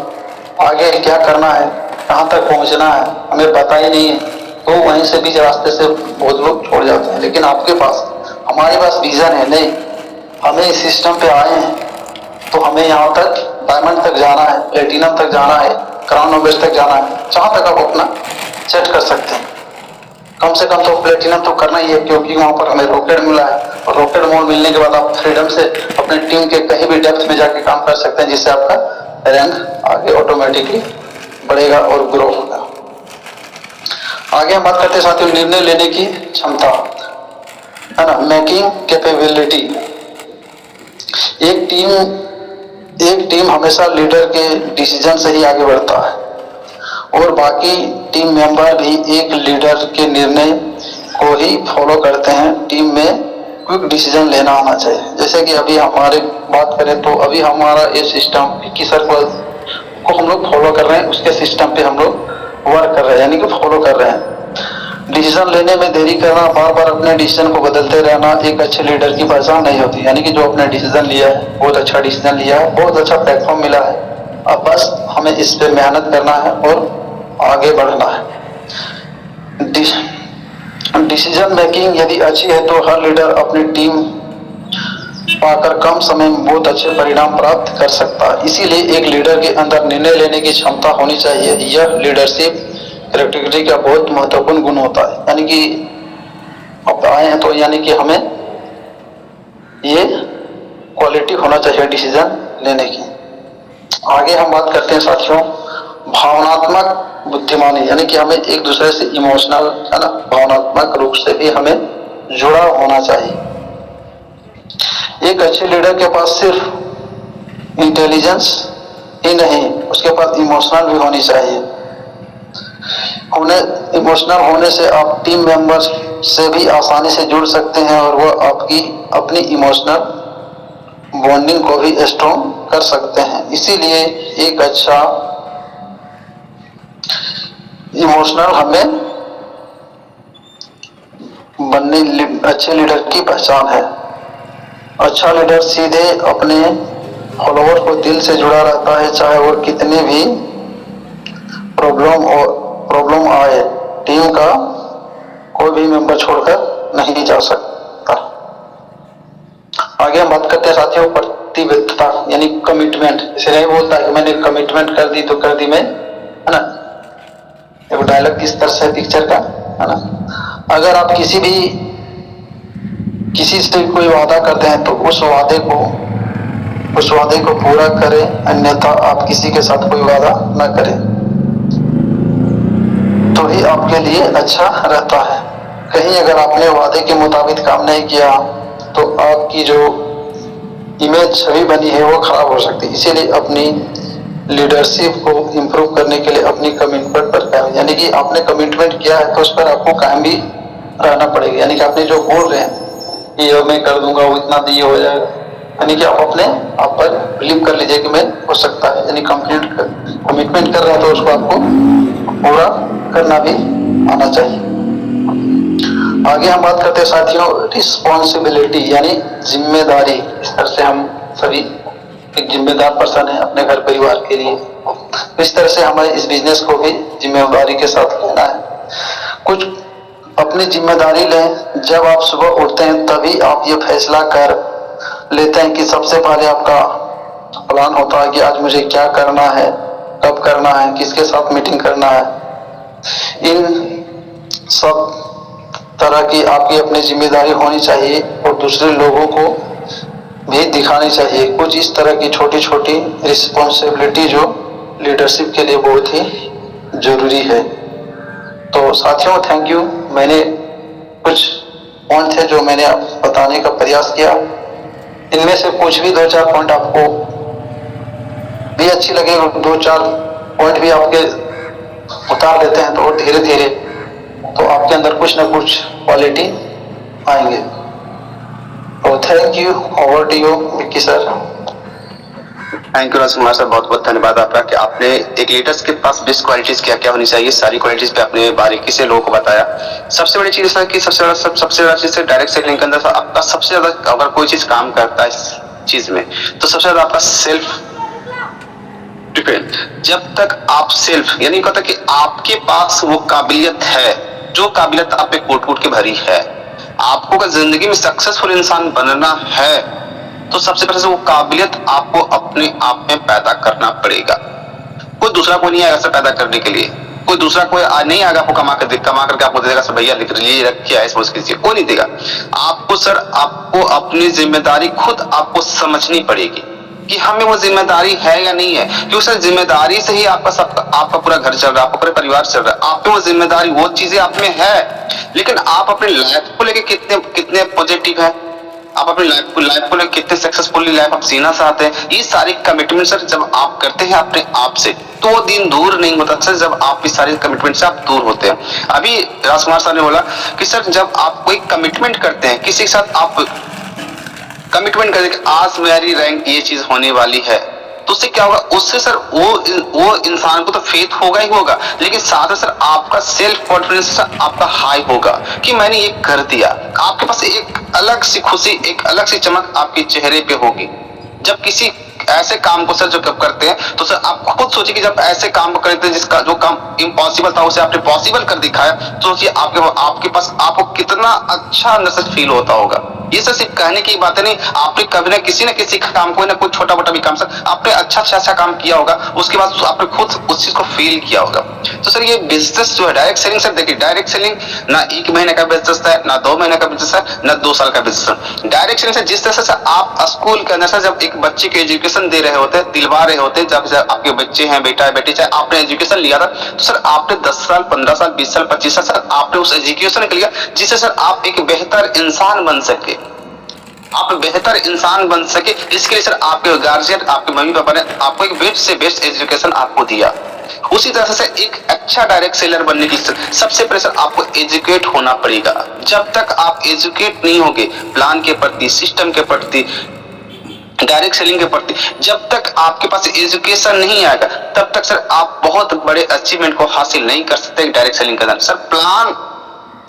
आगे क्या करना है, कहाँ तक पहुंचना है हमें पता ही नहीं है, तो वहीं से बीच रास्ते से बहुत लोग छोड़ जाते हैं। लेकिन हमारे पास विजन है, नहीं हमें इस सिस्टम पे आए हैं तो हमें यहाँ तक डायमंड तक जाना है, प्लेटिनम तक जाना है, क्राउन ऑफ तक जाना है, जहाँ तक आप अपना सेट कर सकते हैं। कम से कम तो प्लेटिनम तो करना ही है, क्योंकि वहाँ पर हमें रॉकेट मिला है और रॉकेट मोड मिलने के बाद आप फ्रीडम से अपने टीम के कहीं भी डेप्थ में जाके काम कर सकते हैं, जिससे आपका रैंक आगे ऑटोमेटिकली बढ़ेगा और ग्रो होगा। आगे हम बात करते हैं साथियों निर्णय लेने की क्षमता, है ना, मेकिंग कैपेबिलिटी। एक टीम हमेशा लीडर के डिसीजन से ही आगे बढ़ता है और बाकी टीम मेंबर भी एक लीडर के निर्णय को ही फॉलो करते हैं। टीम में क्विक डिसीजन लेना आना चाहिए। जैसे कि अभी हमारे बात करें तो अभी हमारा ये सिस्टम 21 सर्कल को हम लोग फॉलो कर रहे हैं, उसके सिस्टम पे हम लोग वर्क कर रहे हैं, यानी कि फॉलो कर रहे हैं। डिसीजन लेने में देरी करना, बार बार अपने डिसीजन को बदलते रहना एक अच्छे लीडर की पहचान नहीं होती। यानी कि जो अपने डिसीजन लिया है, बहुत अच्छा डिसीजन लिया है, बहुत अच्छा प्लेटफॉर्म मिला है, अब बस हमें इस पे मेहनत करना है और आगे बढ़ना है। डिसीजन मेकिंग यदि अच्छी है तो हर लीडर अपनी टीम पाकर कम समय में बहुत अच्छे परिणाम प्राप्त कर सकता है। इसीलिए एक लीडर के अंदर निर्णय लेने की क्षमता होनी चाहिए। यह लीडरशिप कैरेक्टरिस्टिक का बहुत महत्वपूर्ण गुण होता है। यानी कि अब आए हैं तो यानी कि हमें ये क्वालिटी होना चाहिए डिसीजन लेने की। आगे हम बात करते हैं साथियों भावनात्मक बुद्धिमानी, यानी कि हमें एक दूसरे से इमोशनल, है ना, भावनात्मक रूप से भी हमें जुड़ा होना चाहिए। एक अच्छे लीडर के पास सिर्फ इंटेलिजेंस ही नहीं, उसके पास इमोशनल भी होनी चाहिए। इमोशनल होने से आप टीम मेंबर्स से भी आसानी से जुड़ सकते हैं और वह आपकी अपनी इमोशनल बॉन्डिंग को भी स्ट्रॉन्ग कर सकते हैं। इसीलिए एक अच्छा इमोशनल हमें बनने अच्छे लीडर की पहचान है। अच्छा लीडर सीधे अपने फॉलोअर को दिल से जुड़ा रहता है, चाहे वो कितने भी प्रॉब्लम आए, टीम का कोई भी मेंबर छोड़कर नहीं जा सकता। आगे हम बात करते हैं साथियों प्रतिबद्धता, यानी कमिटमेंट। इसे नहीं बोलता है कि मैंने कमिटमेंट कर दी तो कर दी, मैं, है ना, एक डायलॉग किस तरह से पिक्चर का, है ना। अगर आप किसी से कोई वादा करते हैं तो उस वादे को पूरा करें, अन्यथा आप किसी के साथ कोई वादा न करें तो ही आपके लिए अच्छा रहता है। कहीं अगर आपने वादे के मुताबिक काम नहीं किया तो आपकी जो इमेज छवि बनी है वो खराब हो सकती है। इसीलिए अपनी लीडरशिप को इम्प्रूव करने के लिए अपनी कमिटमेंट पर कायम, यानी कि आपने कमिटमेंट किया है तो उस पर आपको कायम भी रहना पड़ेगा। यानी कि आपने जो बोल रहे हैं ये मैं कर दूंगा, वो इतना दिए हो जाएगा, यानी कि आप अपने आप पर बिलीव कर लीजिए कि मैं हो सकता है। यानी कमिटमेंट कर रहे हैं तो उसको आपको पूरा करना भी आना चाहिए। आगे हम बात करते हैं साथियों रिस्पॉन्सिबिलिटी, यानी जिम्मेदारी। इस तरह से हम सभी एक जिम्मेदार पर्सन है अपने घर परिवार के लिए, इस तरह से हमें इस बिजनेस को भी जिम्मेदारी के साथ लेना है। कुछ अपनी जिम्मेदारी लें। जब आप सुबह उठते हैं तभी आप ये फैसला कर लेते हैं कि सबसे पहले आपका प्लान होता है कि आज मुझे क्या करना है, कब करना है, किसके साथ मीटिंग करना है। इन सब तरह की आपकी अपनी जिम्मेदारी होनी चाहिए और दूसरे लोगों को भी दिखानी चाहिए। कुछ इस तरह की छोटी छोटी रिस्पॉन्सिबिलिटी जो लीडरशिप के लिए बहुत ही जरूरी है। तो साथियों थैंक यू। मैंने कुछ पॉइंट थे जो मैंने बताने का प्रयास किया। इनमें से कुछ भी 2-4 पॉइंट आपको भी अच्छी लगे और 2-4 पॉइंट भी आपके उतार देते हैं तो धीरे धीरे तो आपके अंदर कुछ ना कुछ क्वालिटी आएंगे। तो thank you, over to you Vicky sir. Thank you Rajkumar sir, बहुत बहुत धन्यवाद आपका कि आपने एक लीडर्स के पास बेस्ट क्वालिटीज क्या क्या होनी चाहिए, सारी क्वालिटीज पे आपने बारीकी से लोगों को बताया। सबसे बड़ी चीज है कि सबसे बड़ा चीज है डायरेक्ट सेलिंग के अंदर आपका सबसे ज्यादा अगर कोई चीज काम करता है इस चीज में तो सबसे ज्यादा आपका सेल्फ डिपेंड। जब तक आप सेल्फ यानी कहता कि आपके पास वो काबिलियत है, जो काबिलियत आप पे कूट कूट के भरी है, आपको अगर जिंदगी में सक्सेसफुल इंसान बनना है तो सबसे पहले से वो काबिलियत आपको अपने आप में पैदा करना पड़ेगा। कोई दूसरा कोई नहीं आएगा सर पैदा करने के लिए, कोई दूसरा कोई नहीं आएगा आपको कमा करके आपको देगा सर भैया लिख लीजिए रखिए ऐसे कीजिए, कोई नहीं देगा आपको। सर आपको अपनी जिम्मेदारी खुद आपको समझनी पड़ेगी कि हमें वो जिम्मेदारी है या नहीं है, क्योंकि सर जिम्मेदारी से ही आपका पूरा घर चल रहा है, आपका पूरा परिवार चल रहा है। आप पे वो जिम्मेदारी वो चीजें आप में है, लेकिन आप अपनी लाइफ को लेके कितने पॉजिटिव है, आप अपनी लाइफ को लेकर कितने सक्सेसफुली लाइफ आप जीना चाहते हैं। ये सारी कमिटमेंट सर जब आप करते हैं अपने आप से तो वो दिन दूर नहीं होता सर, जब आप इस सारी कमिटमेंट से आप दूर होते हैं। अभी राजकुमार सर ने बोला कि सर जब आप कोई कमिटमेंट करते हैं किसी के साथ, आप कमिटमेंट करते हैं कि आज मेरी रैंक ये चीज होने वाली है, तो उससे क्या होगा, उससे सर वो इंसान को तो फेथ होगा ही होगा, लेकिन साथ में सर आपका सेल्फ कॉन्फिडेंस आपका हाई होगा कि मैंने ये कर दिया। आपके पास एक अलग सी खुशी, एक अलग सी चमक आपके चेहरे पे होगी जब किसी ऐसे काम को सर जो करते हैं। तो सर आप खुद सोचिए कि जब ऐसे काम को करते हैं जिसका जो काम इम्पॉसिबल था उसे आपने पॉसिबल कर दिखाया, तो सोचिए आपके पास आपको कितना अच्छा अंदर से फील होता होगा। ये सर सिर्फ कहने की बातें नहीं, आपने कभी ना किसी काम कोई ना कोई छोटा मोटा भी काम सर आपने अच्छा काम किया होगा, उसके बाद आपने खुद उस चीज को फील किया होगा। तो सर ये बिजनेस जो है डायरेक्ट सेलिंग, सर देखिए डायरेक्ट सेलिंग ना 1 महीने का बिजनेस है, ना 2 महीने का बिजनेस है, ना 2 साल का बिजनेस है। डायरेक्ट सेलिंग से जिस तरह से आप स्कूल के अंदर सर जब एक बच्चे के एजुकेशन दे रहे होते हैं, दिलवा रहे होते हैं, जब आपके बच्चे हैं, बेटा है बेटी, चाहे आपने एजुकेशन लिया था तो सर आपने 10 साल 15 साल 20 साल 25 साल सर आपने उस एजुकेशन के लिया जिससे सर आप एक बेहतर इंसान बन सके, आप बेहतर इंसान बन सके। इसके लिए सर आपके गार्जियन, आपके मम्मी पापा ने आपको एक बेस्ट से बेस्ट एजुकेशन आपको दिया। उसी तरह से एक अच्छा डायरेक्ट सेलर बनने के लिए सबसे पहले सर आपको एजुकेट होना पड़ेगा। जब तक आप एजुकेट नहीं होंगे प्लान के प्रति, सिस्टम के प्रति, डायरेक्ट सेलिंग के प्रति, जब तक आपके पास एजुकेशन नहीं आएगा तब तक सर आप बहुत बड़े अचीवमेंट को हासिल नहीं कर सकते डायरेक्ट सेलिंग के अंदर। सर प्लान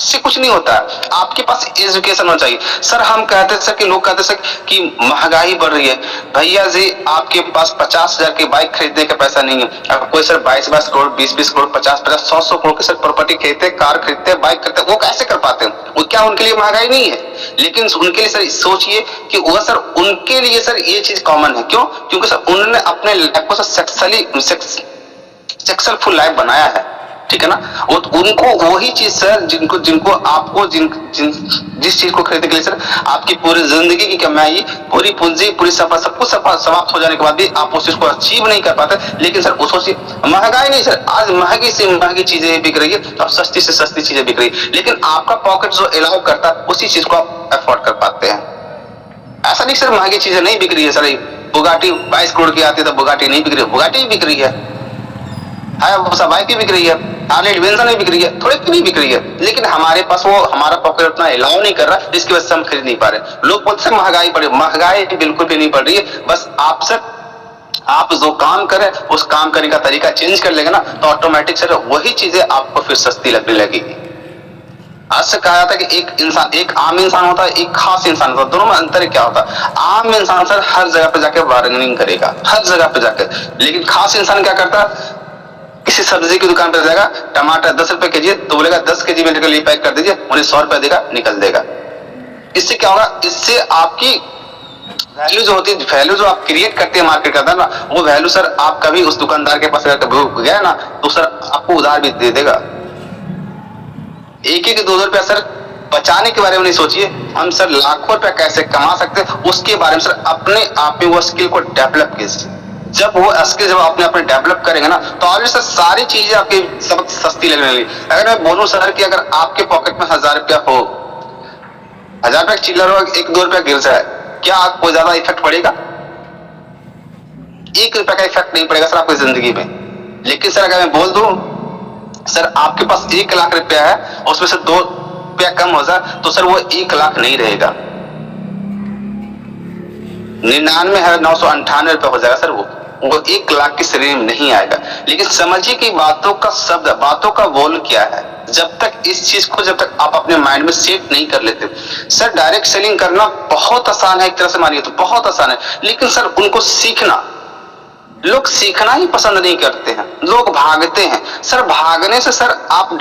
से कुछ नहीं होता है, आपके पास एजुकेशन होना चाहिए। सर हम कहते सर कि लोग कहते सर कि महंगाई बढ़ रही है, भैया जी आपके पास 50,000 की बाइक खरीदने का पैसा नहीं है। अब कोई सर 22 करोड़ 20 करोड़ 50 100 करोड़ के सर प्रॉपर्टी खरीदते, कार खरीदते, बाइक खरीदते, वो कैसे कर पाते हैं? वो क्या उनके लिए महंगाई नहीं है? लेकिन उनके लिए सर सोचिए कि वो सर उनके लिए सर ये चीज कॉमन है। क्यों? क्योंकि सर उन्होंने अपने लाइफ को सक्सेसफुल लाइफ बनाया है, ठीक है ना। वो उनको वही चीज सर जिनको आपको जिस चीज को खरीदने के लिए सर आपकी पूरी जिंदगी की कमाई, पूरी पूंजी, पूरी सब कुछ समाप्त हो जाने के बाद भी आप उस चीज को अचीव नहीं कर पाते। लेकिन सर उसको महंगाई नहीं सर, आज महंगी से महंगी चीजें बिक रही है और सस्ती से सस्ती चीजें बिक रही है, लेकिन आपका पॉकेट जो अलाउ करता है उसी चीज को आप अफोर्ड कर पाते हैं। ऐसा नहीं सर महंगी चीजें नहीं बिक रही है। सर बुगाटी 22 करोड़ की आती है तो बुगाटी नहीं बिक रही है, बुगाटी भी बिक रही है, बाइक भी बिक रही है, हार्ले डेविडसन भी बिक रही है, थोड़ी नहीं बिक रही है, लेकिन हमारे पास वो हमारा पॉकेट उतना अलाउ नहीं कर रहा, जिसकी वजह से हम खरीद नहीं पा रहे। लोग बोलते हैं महंगाई बढ़ी, महंगाई बिल्कुल भी नहीं बढ़ रही है। बस आप जो काम करें उस काम करने का तरीका चेंज कर लेंगे ना तो ऑटोमेटिक सर वही चीजें आपको फिर सस्ती लगने लगेगी। आज से कहा जाता है कि एक इंसान, एक आम इंसान होता है, एक खास इंसान होता है, दोनों में अंतर क्या होता है? आम इंसान सर हर जगह पे जाके बार्गेनिंग करेगा, हर जगह पे जाकर, लेकिन खास इंसान क्या करता है? किसी सब्जी की दुकान पर जाएगा, टमाटर 10 रुपए केजी तो बोलेगा 10 केजी मेरे के लिए पैक कर दीजिए, उन्हें 100 रुपए देगा, निकल देगा। इससे क्या होगा? इससे आपकी वैल्यू जो होती है, वैल्यू जो आप क्रिएट करते हैं मार्केट के अंदर ना, वो वैल्यू सर आप कभी उस दुकानदार के पास गया ना तो सर आपको उधार भी दे देगा। 1-1 2 रुपया सर बचाने के बारे में नहीं सोचिए, हम सर लाखों रुपया कैसे कमा सकते हैं उसके बारे में सर अपने आप में वो स्किल को डेवलप कीजिए। जब वो स्किल जब अपने डेवलप करेंगे ना तो ऑलरेडी सर सारी चीजें आपकी सब सस्ती लगने लगी। अगर मैं बोलूं सर कि अगर आपके पॉकेट में 1000 रुपया हो, 1000 रुपया चिल्लर हो, 1-2 रुपया गिर जाए, क्या कोई ज्यादा इफेक्ट पड़ेगा? 1 रुपया का इफेक्ट नहीं पड़ेगा सर आपकी जिंदगी में। लेकिन सर अगर मैं बोल दूं सर आपके पास 1 लाख रुपया है और उसमें से 2 रुपया कम हो जाए तो सर वो 1 लाख नहीं रहेगा, 99,998 रुपया हो जाएगा सर। वो 1 लाख की श्रेणी में नहीं आएगा। लेकिन समझिए कि बातों का शब्द, बातों का बोल क्या है। जब तक इस चीज को जब तक आप अपने माइंड में सेट नहीं कर लेते, सर डायरेक्ट सेलिंग करना बहुत आसान है, एक तरह से मानिए तो बहुत आसान है, लेकिन सर उनको सीखना, लोग सीखना ही पसंद नहीं करते हैं, लोग भागते हैं। सर भागने से सर आप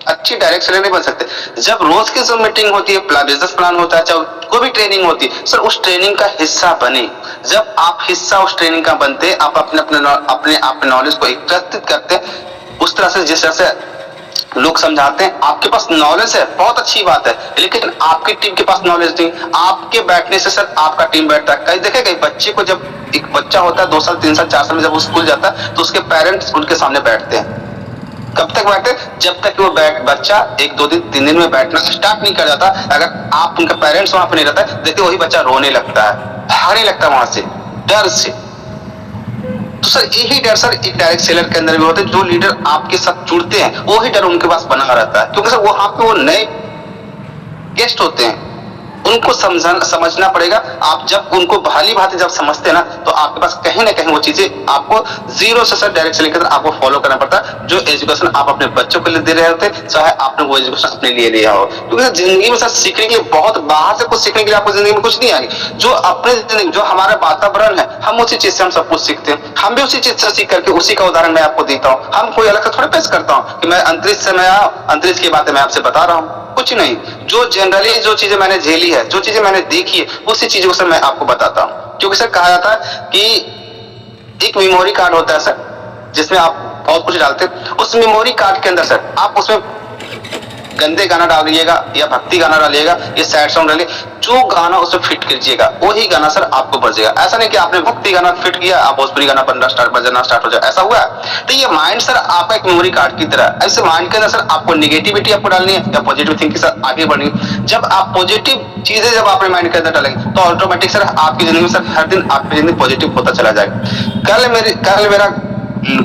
अच्छी डायरेक्ट सेलर नहीं बन सकते। जब रोज की जो मीटिंग होती है, बिजनेस प्लान होता है, चाहे कोई भी ट्रेनिंग होती है, सर उस ट्रेनिंग का हिस्सा बने। जब आप हिस्सा उस ट्रेनिंग का बनते, आप अपने नॉलेज को एकत्रित करते, उस तरह से जिस तरह से लोग समझाते हैं, आपके पास नॉलेज है, बहुत अच्छी बात है, लेकिन आपकी टीम के पास नॉलेज नहीं। आपके बैठने से सर आपका टीम बैठता है। कई देखे गए बच्चे को, जब एक बच्चा होता है 2 साल 3 साल 4 साल में जब वो स्कूल जाता है तो उसके पेरेंट्स उनके सामने बैठते हैं। कब तक बैठते? जब तक वो बच्चा 1 2 दिन 3 दिन में बैठना स्टार्ट नहीं कर जाता। अगर आप उनके पेरेंट्स वहां पर नहीं रहता, देखते वही बच्चा रोने लगता है, भागने लगता है वहां से, डर से। तो सर यही डर सर एक डायरेक्ट सेलर के अंदर भी होता है। जो लीडर आपके साथ जुड़ते हैं वही डर उनके पास बना रहता है, क्योंकि सर वहां पे वो नए गेस्ट होते हैं, उनको समझना पड़ेगा। आप जब उनको भली भांति जब समझते हैं ना, तो आपके पास कहीं ना कहीं वो चीजें आपको जीरो से सर डायरेक्ट सेलिंग के अंदर आपको फॉलो करना पड़ता है। जो एजुकेशन आप अपने बच्चों के लिए दे रहे होते, चाहे आपने वो एजुकेशन अपने लिए लिया हो, क्योंकि जिंदगी में सर सीखने के लिए बहुत, बाहर से कुछ सीखने के लिए आपको जिंदगी में कुछ नहीं आएगी। जो अपने जिंदगी, जो हमारा वातावरण है, हम उसी चीज से हम सब कुछ सीखते हैं। हम भी उसी चीज से सीख करके, उसी का उदाहरण मैं आपको देता हूँ। हम कोई अलग से थोड़ा पेश करता हूँ कि मैं अंतरिक्ष से मैं आया, अंतरिक्ष की बातें मैं आपसे बता रहा हूँ, कुछ नहीं। जो जनरली जो चीजें मैंने झेली है, जो चीजें मैंने देखी है, उसी चीजों को सर मैं आपको बताता हूँ। क्योंकि सर कहा जाता है कि एक मेमोरी कार्ड होता है सर, जिसमें आप बहुत कुछ डालते हैं। उस मेमोरी कार्ड के अंदर सर आप उसमें गंदे गाना डालिएगा या भक्ति गाना डालिएगा या सैड सॉन्ग डालिए, जो गाना उसमें फिट कीजिएगा वही गाना सर आपको बजेगा। ऐसा नहीं कि आपने भक्ति गाना फिट किया, आप भोजपुरी गाना बजना स्टार्ट हो जाए, ऐसा हुआ है। तो ये माइंड सर आपका एक मेमोरी कार्ड की तरह। ऐसे माइंड के अंदर सर आपको निगेटिविटी आपको डालनी है या पॉजिटिव थिंकिंग सर आगे बढ़नी है। जब आप पॉजिटिव चीजें जब अपने माइंड के अंदर डालेंगे तो ऑटोमेटिक सर आपकी जिंदगी में सर हर दिन आपकी जिंदगी पॉजिटिव होता चला जाएगा। कल मेरा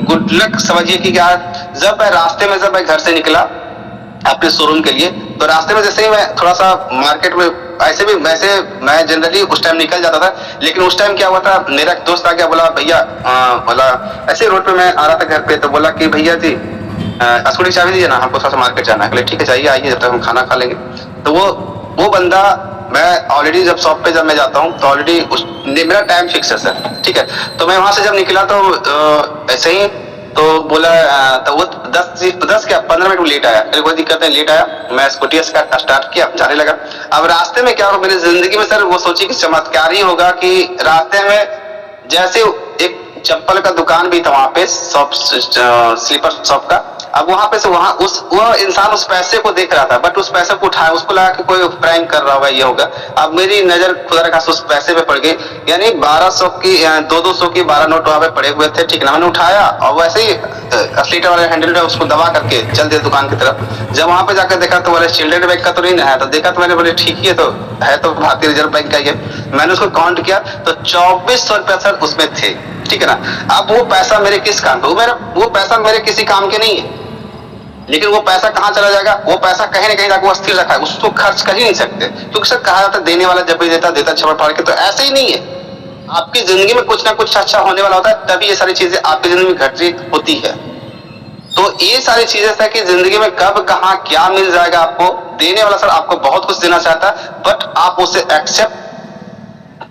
गुड लक समझिए कि क्या, जब मैं रास्ते में, जब मैं घर से निकला अपने शोरूम के लिए, तो रास्ते में जैसे ही मैं थोड़ा सा मार्केट में, वैसे मैं जनरली उस टाइम निकल जाता था, लेकिन उस टाइम क्या हुआ था, मेरा एक दोस्त आ गया, बोला भैया, बोला ऐसे रोड पे मैं आ रहा था घर पे, तो बोला कि भैया जी स्कूटी चाबी दीजिए ना, हमको थोड़ा सा मार्केट जाना है। ठीक है जाइए, आइए, जब तक हम खाना खा लेंगे। तो वो बंदा, मैं ऑलरेडी जब शॉप पे जब मैं जाता हूँ तो ऑलरेडी मेरा टाइम फिक्स है सर, ठीक है। तो मैं वहां से जब निकला तो ऐसे ही तो बोला, तो वो 10 क्या 15 मिनट लेट आया। कोई दिक्कत नहीं, लेट आया, मैं स्कूटी स्टार्ट किया, जाने लगा। अब रास्ते में क्या हो, मेरी जिंदगी में सर वो सोची कि चमत्कार ही होगा कि रास्ते में जैसे एक चप्पल का दुकान भी था वहां पे, शॉप, स्लीपर शॉप का। अब वहां पे से वो इंसान उस पैसे को देख रहा था, बट उस पैसे को उठाया, उसको लगा कि कोई प्रैंक कर रहा होगा, ये होगा। अब मेरी नजर खुदा रखा उस पैसे पे पड़ गई, यानी 1200 की 200 की 12 नोट वहां पे पड़े हुए थे, ठीक ना। मैंने उठाया और वैसे ही असलीटर वाले हैंडल पे उसको दबा करके चल दिया दुकान की तरफ। जब वहां पे जाकर देखा तो बोले चिल्ड्रेन बैंक का तो नहीं है, तो देखा तो मैंने बोले ठीक ही है, तो भारतीय रिजर्व बैंक का ही है। मैंने उसको काउंट किया तो 2400 रुपया सर उसमें थे, ठीक है ना। अब वो पैसा मेरे किस काम पे, वो पैसा मेरे किसी काम के नहीं है, लेकिन वो पैसा कहाँ चला जाएगा, वो पैसा कहीं ना कहीं जाकर स्थिर रखा है, उसको खर्च कर ही नहीं सकते। क्योंकि सर कहा जाता है देने वाला जब भी देता छपड़ फाड़ के, तो ऐसे ही नहीं है। आपकी जिंदगी में कुछ ना कुछ अच्छा होने वाला होता है, तभी ये सारी चीजें आपकी जिंदगी में घटित होती है। तो ये सारी चीजें सर कि जिंदगी में कब कहाँ क्या मिल जाएगा आपको, देने वाला सर आपको बहुत कुछ देना चाहता है, बट आप उसे एक्सेप्ट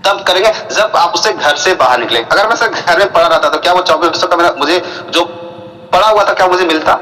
तब करेंगे जब आप उसे घर से बाहर निकले। अगर मैं सर घर में पड़ा रहता तो क्या वो 2400 का मुझे जो पड़ा हुआ था क्या मुझे मिलता?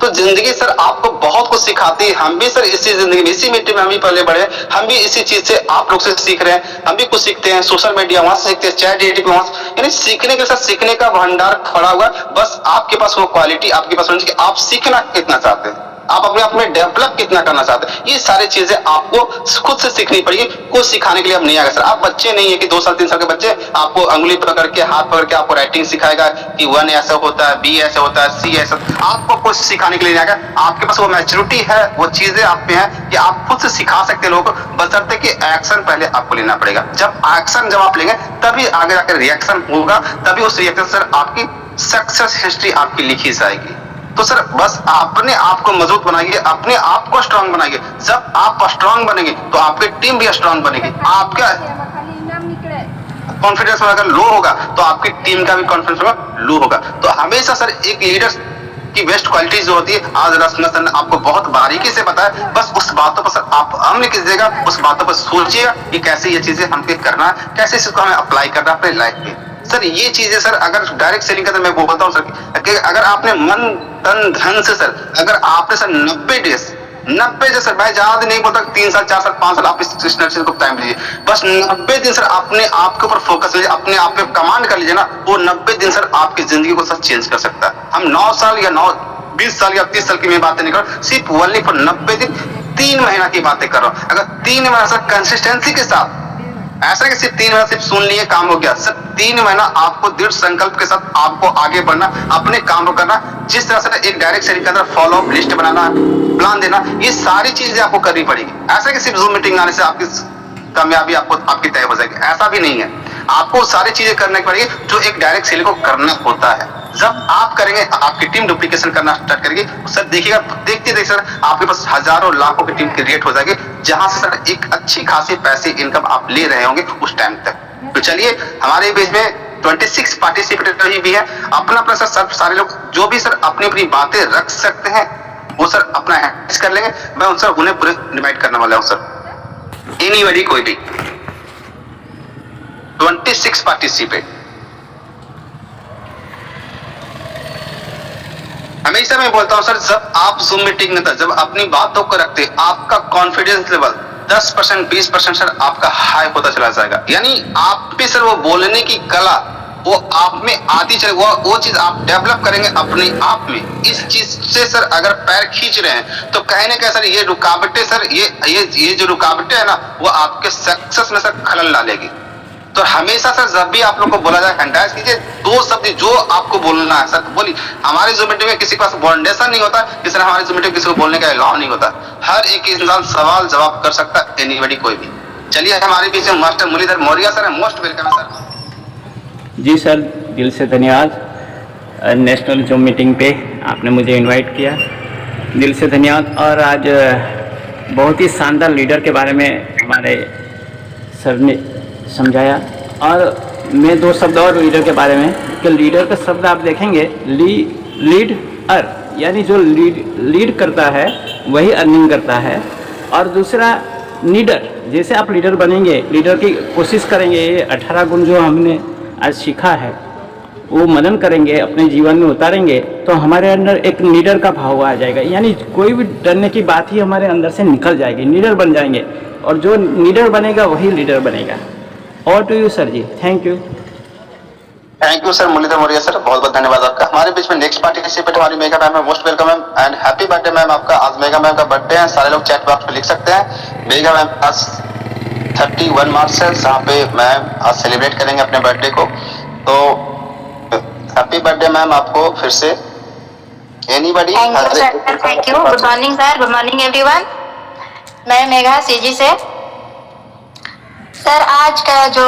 तो जिंदगी सर आपको बहुत कुछ सिखाती है। हम भी सर इसी जिंदगी में, इसी मिट्टी में हम भी पले बड़े, हम भी इसी चीज से आप लोग से सीख रहे हैं, हम भी कुछ सीखते हैं, सोशल मीडिया वहां से सीखते हैं, चैट जीपीटी वहां से, यानी सीखने के साथ सीखने का भंडार खड़ा हुआ। बस आपके पास वो क्वालिटी आपके पास होनी चाहिए, आप सीखना कितना चाहते हैं, आप अपने आप में डेवलप कितना करना चाहते हैं, ये सारी चीजें आपको खुद से सीखनी पड़ेगी। कुछ सिखाने के लिए अब नहीं आएगा सर। आप बच्चे नहीं है कि 2 साल 3 साल के बच्चे आपको अंगुली पकड़ के, हाथ पकड़ के आपको राइटिंग सिखाएगा कि 1 ऐसा होता है, B ऐसा होता है, C ऐसा। आपको कुछ सिखाने के लिए नहीं आएगा। आपके पास वो मैच्योरिटी है, वो चीजें आप में है कि आप खुद से सिखा सकते हैं लोगों को, बशर्ते कि एक्शन पहले आपको लेना पड़ेगा। जब एक्शन जब आप लेंगे तभी आगे जाकर रिएक्शन होगा, तभी उस रिएक्शन से आपकी सक्सेस हिस्ट्री आपकी लिखी जाएगी। तो सर बस अपने आप को मजबूत बनाइए, अपने आप को स्ट्रांग बनाइए। जब आप स्ट्रांग बनेंगे तो आपकी टीम भी स्ट्रांग बनेगी। आपका कॉन्फिडेंस अगर लो होगा तो आपकी टीम का भी कॉन्फिडेंस लो होगा। तो हमेशा सर एक लीडर की बेस्ट क्वालिटीज जो होती है, आज रश्मि सर ने आपको बहुत बारीकी से बताया। बस उस बातों पर सर आप अमल कीजिएगा, उस बातों पर सोचिएगा कि कैसे ये चीजें हमको करना है, कैसे इसको हमें अप्लाई करना है अपने लाइफ में। सर ये चीजें सर अगर डायरेक्ट सेलिंग का, मैं बोलता हूँ सर कि अगर आपने मन तन धन से सर अगर आपने सर 90 डेज 90 दिन सर, मैं ज्यादा नहीं बोलता 3 साल 4 साल 5 साल आप इस नर्सिंग को टाइम लीजिए। बस 90 दिन सर अपने आप के ऊपर फोकस लीजिए, अपने आप पे कमांड कर लीजिए ना, वो 90 दिन सर आपकी जिंदगी को सर चेंज कर सकता है। हम 9 साल या 20 साल या 30 साल की मैं बातें नहीं कर रहा, सिर्फ ओनली फॉर 90 दिन 3 महीना की बातें कर रहा हूँ। अगर 3 महीना सर कंसिस्टेंसी के साथ, ऐसा कि सिर्फ 3 महीना सिर्फ सुन लिए काम हो गया, सर 3 महीना आपको दृढ़ संकल्प के साथ आपको आगे बढ़ना, अपने काम को करना। जिस तरह से एक डायरेक्ट सेलिंग के अंदर फॉलो अप लिस्ट बनाना, प्लान देना, ये सारी चीजें आपको करनी पड़ेगी। ऐसा कि सिर्फ जूम मीटिंग आने से आपकी कामयाबी आपको आपकी तय हो जाएगी, ऐसा भी नहीं है। आपको सारी चीजें करनी पड़ेगी जो एक डायरेक्ट सेलिंग को करना होता है। जब आप करेंगे आपकी टीम डुप्लीकेशन करना स्टार्ट करेगी, सर देखिएगा, देखते देखते सर आपके पास हजारों लाखों की टीम क्रिएट हो जाएगी, जहां से सर एक अच्छी खासी पैसे इनकम आप ले रहे होंगे उस टाइम तक। तो चलिए, हमारे बीच में 26 पार्टिसिपेटर भी है। अपना अपना सर सारे लोग जो भी सर अपनी अपनी बातें रख सकते हैं वो सर अपना हैंड कर लेंगे। मैं उन सर उन्हें पूरे इनवाइट करने वाला हूँ सर, एनीबॉडी, कोई भी 26 पार्टिसिपेट। हमेशा मैं बोलता हूं सर, जब आप जूम मीटिंग में जब अपनी बातों को रखते, आपका कॉन्फिडेंस लेवल 10% 20% सर आपका हाई होता चला जाएगा। यानी आप पे सर वो बोलने की कला वो आप में आती चले, वो चीज आप डेवलप करेंगे अपने आप में। इस चीज से सर अगर पैर खींच रहे हैं तो कहीं ना कहीं सर ये रुकावटें सर ये जो रुकावटें है ना, वो आपके सक्सेस में सर खलल डालेगी। तो हमेशा सर जब भी आप लोग को बोला जाए हैंडराइज कीजिए, 2 शब्द जो आपको बोलना है सर बोली। हमारे जूम मीटिंग में किसी के पास बाउंडेशन नहीं होता कि सर हमारे जूम मीटिंग किसी को बोलने का अलाउ नहीं होता। हर एक इंसान सवाल जवाब कर सकता है, एनीबॉडी, कोई भी। चलिए, हमारे बीच में मास्टर मुरलीधर मौर्य सर है, मोस्ट वेलकम है सर। जी सर, दिल से धन्यवाद। नेशनल जूम मीटिंग पे आपने मुझे इनवाइट किया, दिल से धन्यवाद। और आज बहुत ही शानदार लीडर के बारे में हमारे सर ने समझाया। और मैं 2 शब्द और लीडर के बारे में, कि लीडर का शब्द आप देखेंगे लीडर, यानी जो लीड करता है वही अर्निंग करता है। और दूसरा नीडर, जैसे आप लीडर बनेंगे, लीडर की कोशिश करेंगे, ये 18 गुण जो हमने आज सीखा है वो मनन करेंगे, अपने जीवन में उतारेंगे, तो हमारे अंदर एक लीडर का भाव आ जाएगा। यानी कोई भी डरने की बात ही हमारे अंदर से निकल जाएगी, लीडर बन जाएंगे। और जो लीडर बनेगा वही लीडर बनेगा। और to you sir ji, thank you. Thank you sir Muralidhar Maurya sir, बहुत बहुत धन्यवाद आपका। हमारे बीच में नेक्स्ट पार्टिसिपेट हमारी मेघा मैम है, most welcome ma'am and happy birthday ma'am आपका। आज मेघा मैम का बर्थडे है, सारे लोग चैट बॉक्स में लिख सकते हैं। मेघा मैम आज 31 मार्च है, जहाँ पे मैम आज सेलिब्रेट करेंगे अपने बर्थडे को। तो हैप्पी बर्थडे मैम आपको फिर से। Anybody? Thank you. Good morning sir, good morning everyone. मैं मेघा सीजी से। सर आज का जो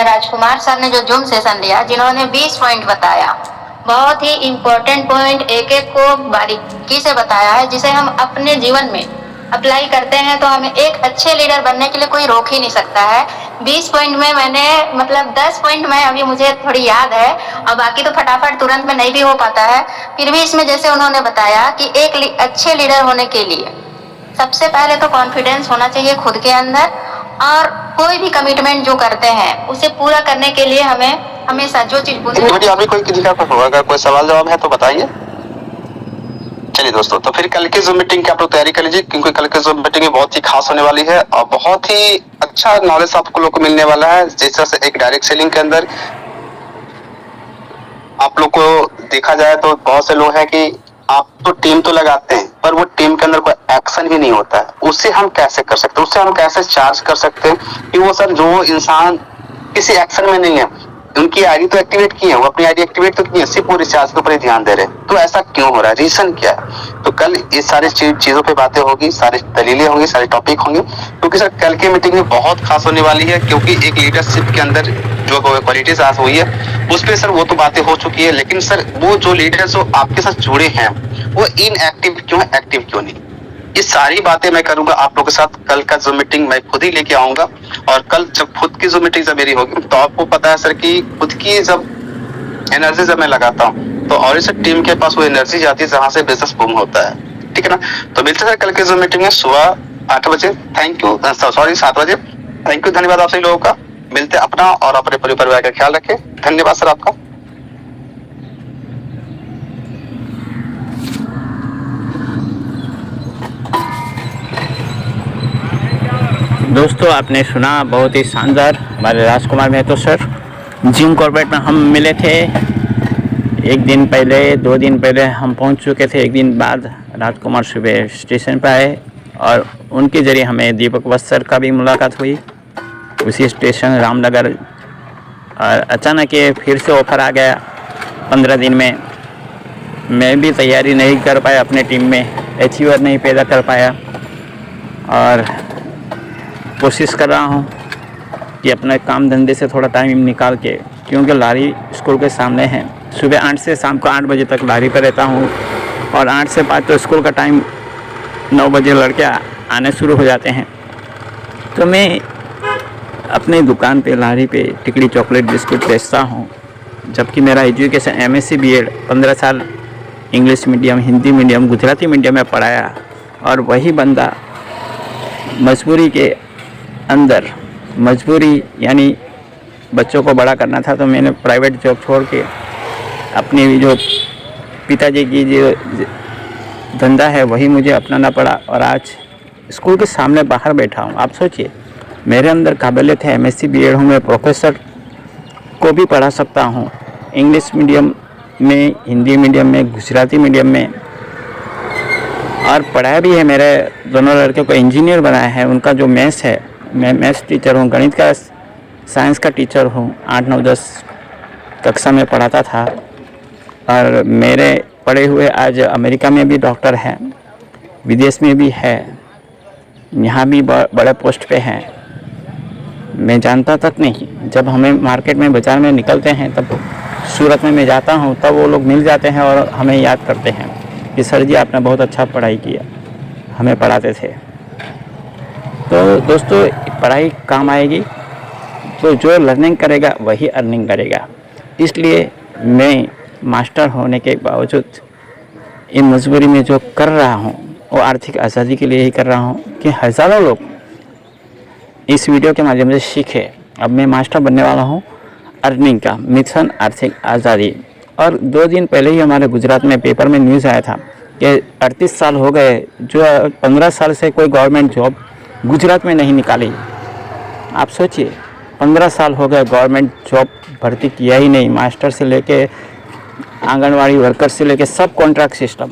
राजकुमार सर ने जो जूम सेशन लिया, जिन्होंने 20 पॉइंट बताया, बहुत ही इम्पोर्टेंट पॉइंट एक एक को बारीकी से बताया है, जिसे हम अपने जीवन में अप्लाई करते हैं तो हमें एक अच्छे लीडर बनने के लिए कोई रोक ही नहीं सकता है। 20 पॉइंट में मैंने 10 पॉइंट में अभी मुझे थोड़ी याद है, और बाकी तो फटाफट तुरंत में नहीं भी हो पाता है। फिर भी इसमें जैसे उन्होंने बताया कि एक अच्छे लीडर होने के लिए सबसे पहले तो कॉन्फिडेंस होना चाहिए खुद के अंदर, और कोई भी कमिटमेंट जो करते हैं उसे पूरा करने के लिए हमें हमेशा जो चीज अभी कोई किसी का अगर कोई सवाल जवाब है तो बताइए। चलिए दोस्तों, तो फिर कल की जूम मीटिंग की आप लोग तैयारी कर लीजिए, क्योंकि कल की जूम मीटिंग बहुत ही खास होने वाली है और बहुत ही अच्छा नॉलेज आपको लोग को मिलने वाला है। जिस तरह से एक डायरेक्ट सेलिंग के अंदर आप लोग को देखा जाए तो बहुत से लोग हैं कि आप तो टीम तो लगाते हैं, पर वो टीम के अंदर कोई एक्शन ही नहीं होता है। उससे हम कैसे कर सकते हैं, उससे हम कैसे चार्ज कर सकते हैं कि वो सर जो इंसान किसी एक्शन में नहीं है, उनकी आईडी तो एक्टिवेट की है, वो अपनी आईडी एक्टिवेट तो की है, सिर्फ वो रिचार्ज के ऊपर ही ध्यान दे रहे हैं। तो ऐसा क्यों हो रहा है, रीजन क्या है? तो कल इस सारी चीजों पे बातें होगी, सारी दलीलें होंगी, सारे टॉपिक होंगे, क्योंकि सर कल की मीटिंग में बहुत खास होने वाली है, क्योंकि एक लीडरशिप के अंदर जो क्वालिटीज आज हुई है उस पे सर वो तो बातें हो चुकी है, लेकिन सर वो जो लीडर्स जो आपके साथ जुड़े हैं वो इनएक्टिव क्यों है, एक्टिव क्यों नहीं, ये सारी बातें मैं करूंगा आप लोगों के साथ। कल का जो मीटिंग मैं खुद ही लेके आऊंगा, और कल जब खुद की जो मीटिंग जब मेरी होगी तो आपको पता है सर कि खुद की जब एनर्जी जब मैं लगाता हूँ तो और इस टीम के पास वो एनर्जी जाती है जहां से बिजनेस बूम होता है, ठीक है ना। तो मिलते हैं कल के जो मीटिंग है सुबह 8 बजे, थैंक यू, सॉरी 7 बजे। थैंक यू, धन्यवाद आप सभी लोगों का। मिलते हैं, अपना और अपने पूरे परिवार का ख्याल रखें। धन्यवाद सर आपका। दोस्तों आपने सुना, बहुत ही शानदार हमारे राजकुमार महतो सर जिम कॉर्बेट में हम मिले थे। एक दिन पहले, 2 दिन पहले हम पहुंच चुके थे। एक दिन बाद राजकुमार सुबह स्टेशन पर आए और उनके ज़रिए हमें दीपक वत्स सर का भी मुलाकात हुई उसी स्टेशन रामनगर। और अचानक ये फिर से ऑफ़र आ गया 15 दिन में। मैं भी तैयारी नहीं कर पाया, अपने टीम में अचीवर नहीं पैदा कर पाया, और कोशिश कर रहा हूँ कि अपने काम धंधे से थोड़ा टाइम निकाल के, क्योंकि लारी स्कूल के सामने है। सुबह 8 से शाम को 8 बजे तक लारी पर रहता हूँ, और 8 से 5 तो स्कूल का टाइम, 9 बजे लड़के आने शुरू हो जाते हैं। तो मैं अपनी दुकान पे लारी पे टिकड़ी चॉकलेट बिस्कुट बेचता हूँ, जबकि मेरा एजुकेशन MSc BEd 15 साल English medium, Hindi medium, Gujarati medium में पढ़ाया। और वही बंदा मजबूरी के अंदर, मजबूरी यानी बच्चों को बड़ा करना था, तो मैंने प्राइवेट जॉब छोड़ के अपनी जो पिताजी की जो धंधा है वही मुझे अपनाना पड़ा, और आज स्कूल के सामने बाहर बैठा हूँ। आप सोचिए, मेरे अंदर काबिलियत है, MSc BEd हूँ, मैं प्रोफेसर को भी पढ़ा सकता हूँ, इंग्लिश मीडियम में, हिंदी मीडियम में, गुजराती मीडियम में, और पढ़ाया भी है। मेरे दोनों लड़के को इंजीनियर बनाया है। उनका जो मैथ्स है, मैं मैथ्स टीचर हूँ, गणित का, साइंस का टीचर हूँ, 8, 9, 10 कक्षा में पढ़ाता था। और मेरे पढ़े हुए आज अमेरिका में भी डॉक्टर हैं, विदेश में भी है, यहाँ भी बड़े पोस्ट पे हैं। मैं जानता तक नहीं, जब हमें मार्केट में, बाज़ार में निकलते हैं, तब सूरत में मैं जाता हूँ, तब वो लोग मिल जाते हैं और हमें याद करते हैं कि सर जी आपने बहुत अच्छा पढ़ाई किया, हमें पढ़ाते थे। तो दोस्तों, पढ़ाई काम आएगी, तो जो लर्निंग करेगा वही अर्निंग करेगा। इसलिए मैं मास्टर होने के बावजूद इन मजबूरी में जो कर रहा हूँ वो आर्थिक आज़ादी के लिए ही कर रहा हूँ, कि हज़ारों लोग इस वीडियो के माध्यम से सीखे। अब मैं मास्टर बनने वाला हूँ अर्निंग का, मिशन आर्थिक आज़ादी। और 2 दिन पहले ही हमारे गुजरात में पेपर में न्यूज़ आया था कि 38 साल हो गए, जो 15 साल से कोई गवर्नमेंट जॉब गुजरात में नहीं निकाली। आप सोचिए, 15 साल हो गए गवर्नमेंट जॉब भर्ती किया ही नहीं। मास्टर से लेके आंगनवाड़ी वर्कर से लेके सब कॉन्ट्रैक्ट सिस्टम,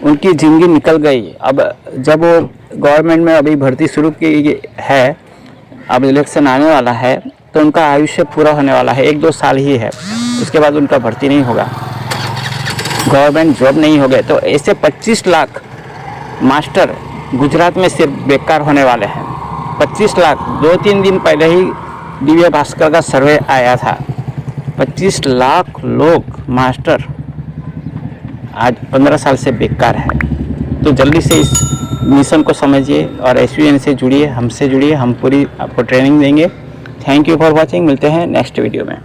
उनकी ज़िंदगी निकल गई। अब जब वो गवर्नमेंट में अभी भर्ती शुरू की है, अब इलेक्शन आने वाला है, तो उनका आयुष्य पूरा होने वाला है, 1-2 साल ही है, उसके बाद उनका भर्ती नहीं होगा, गवर्नमेंट जॉब नहीं हो गए। तो ऐसे 25 लाख मास्टर गुजरात में सिर्फ बेकार होने वाले हैं। 25 लाख, 2-3 दिन पहले ही दिव्य भास्कर का सर्वे आया था, 25 लाख लोग मास्टर आज 15 साल से बेकार है। तो जल्दी से इस मिशन को समझिए और SVN से जुड़िए, हमसे जुड़िए, हम पूरी आपको ट्रेनिंग देंगे। Thank you for watching. मिलते हैं नेक्स्ट वीडियो में।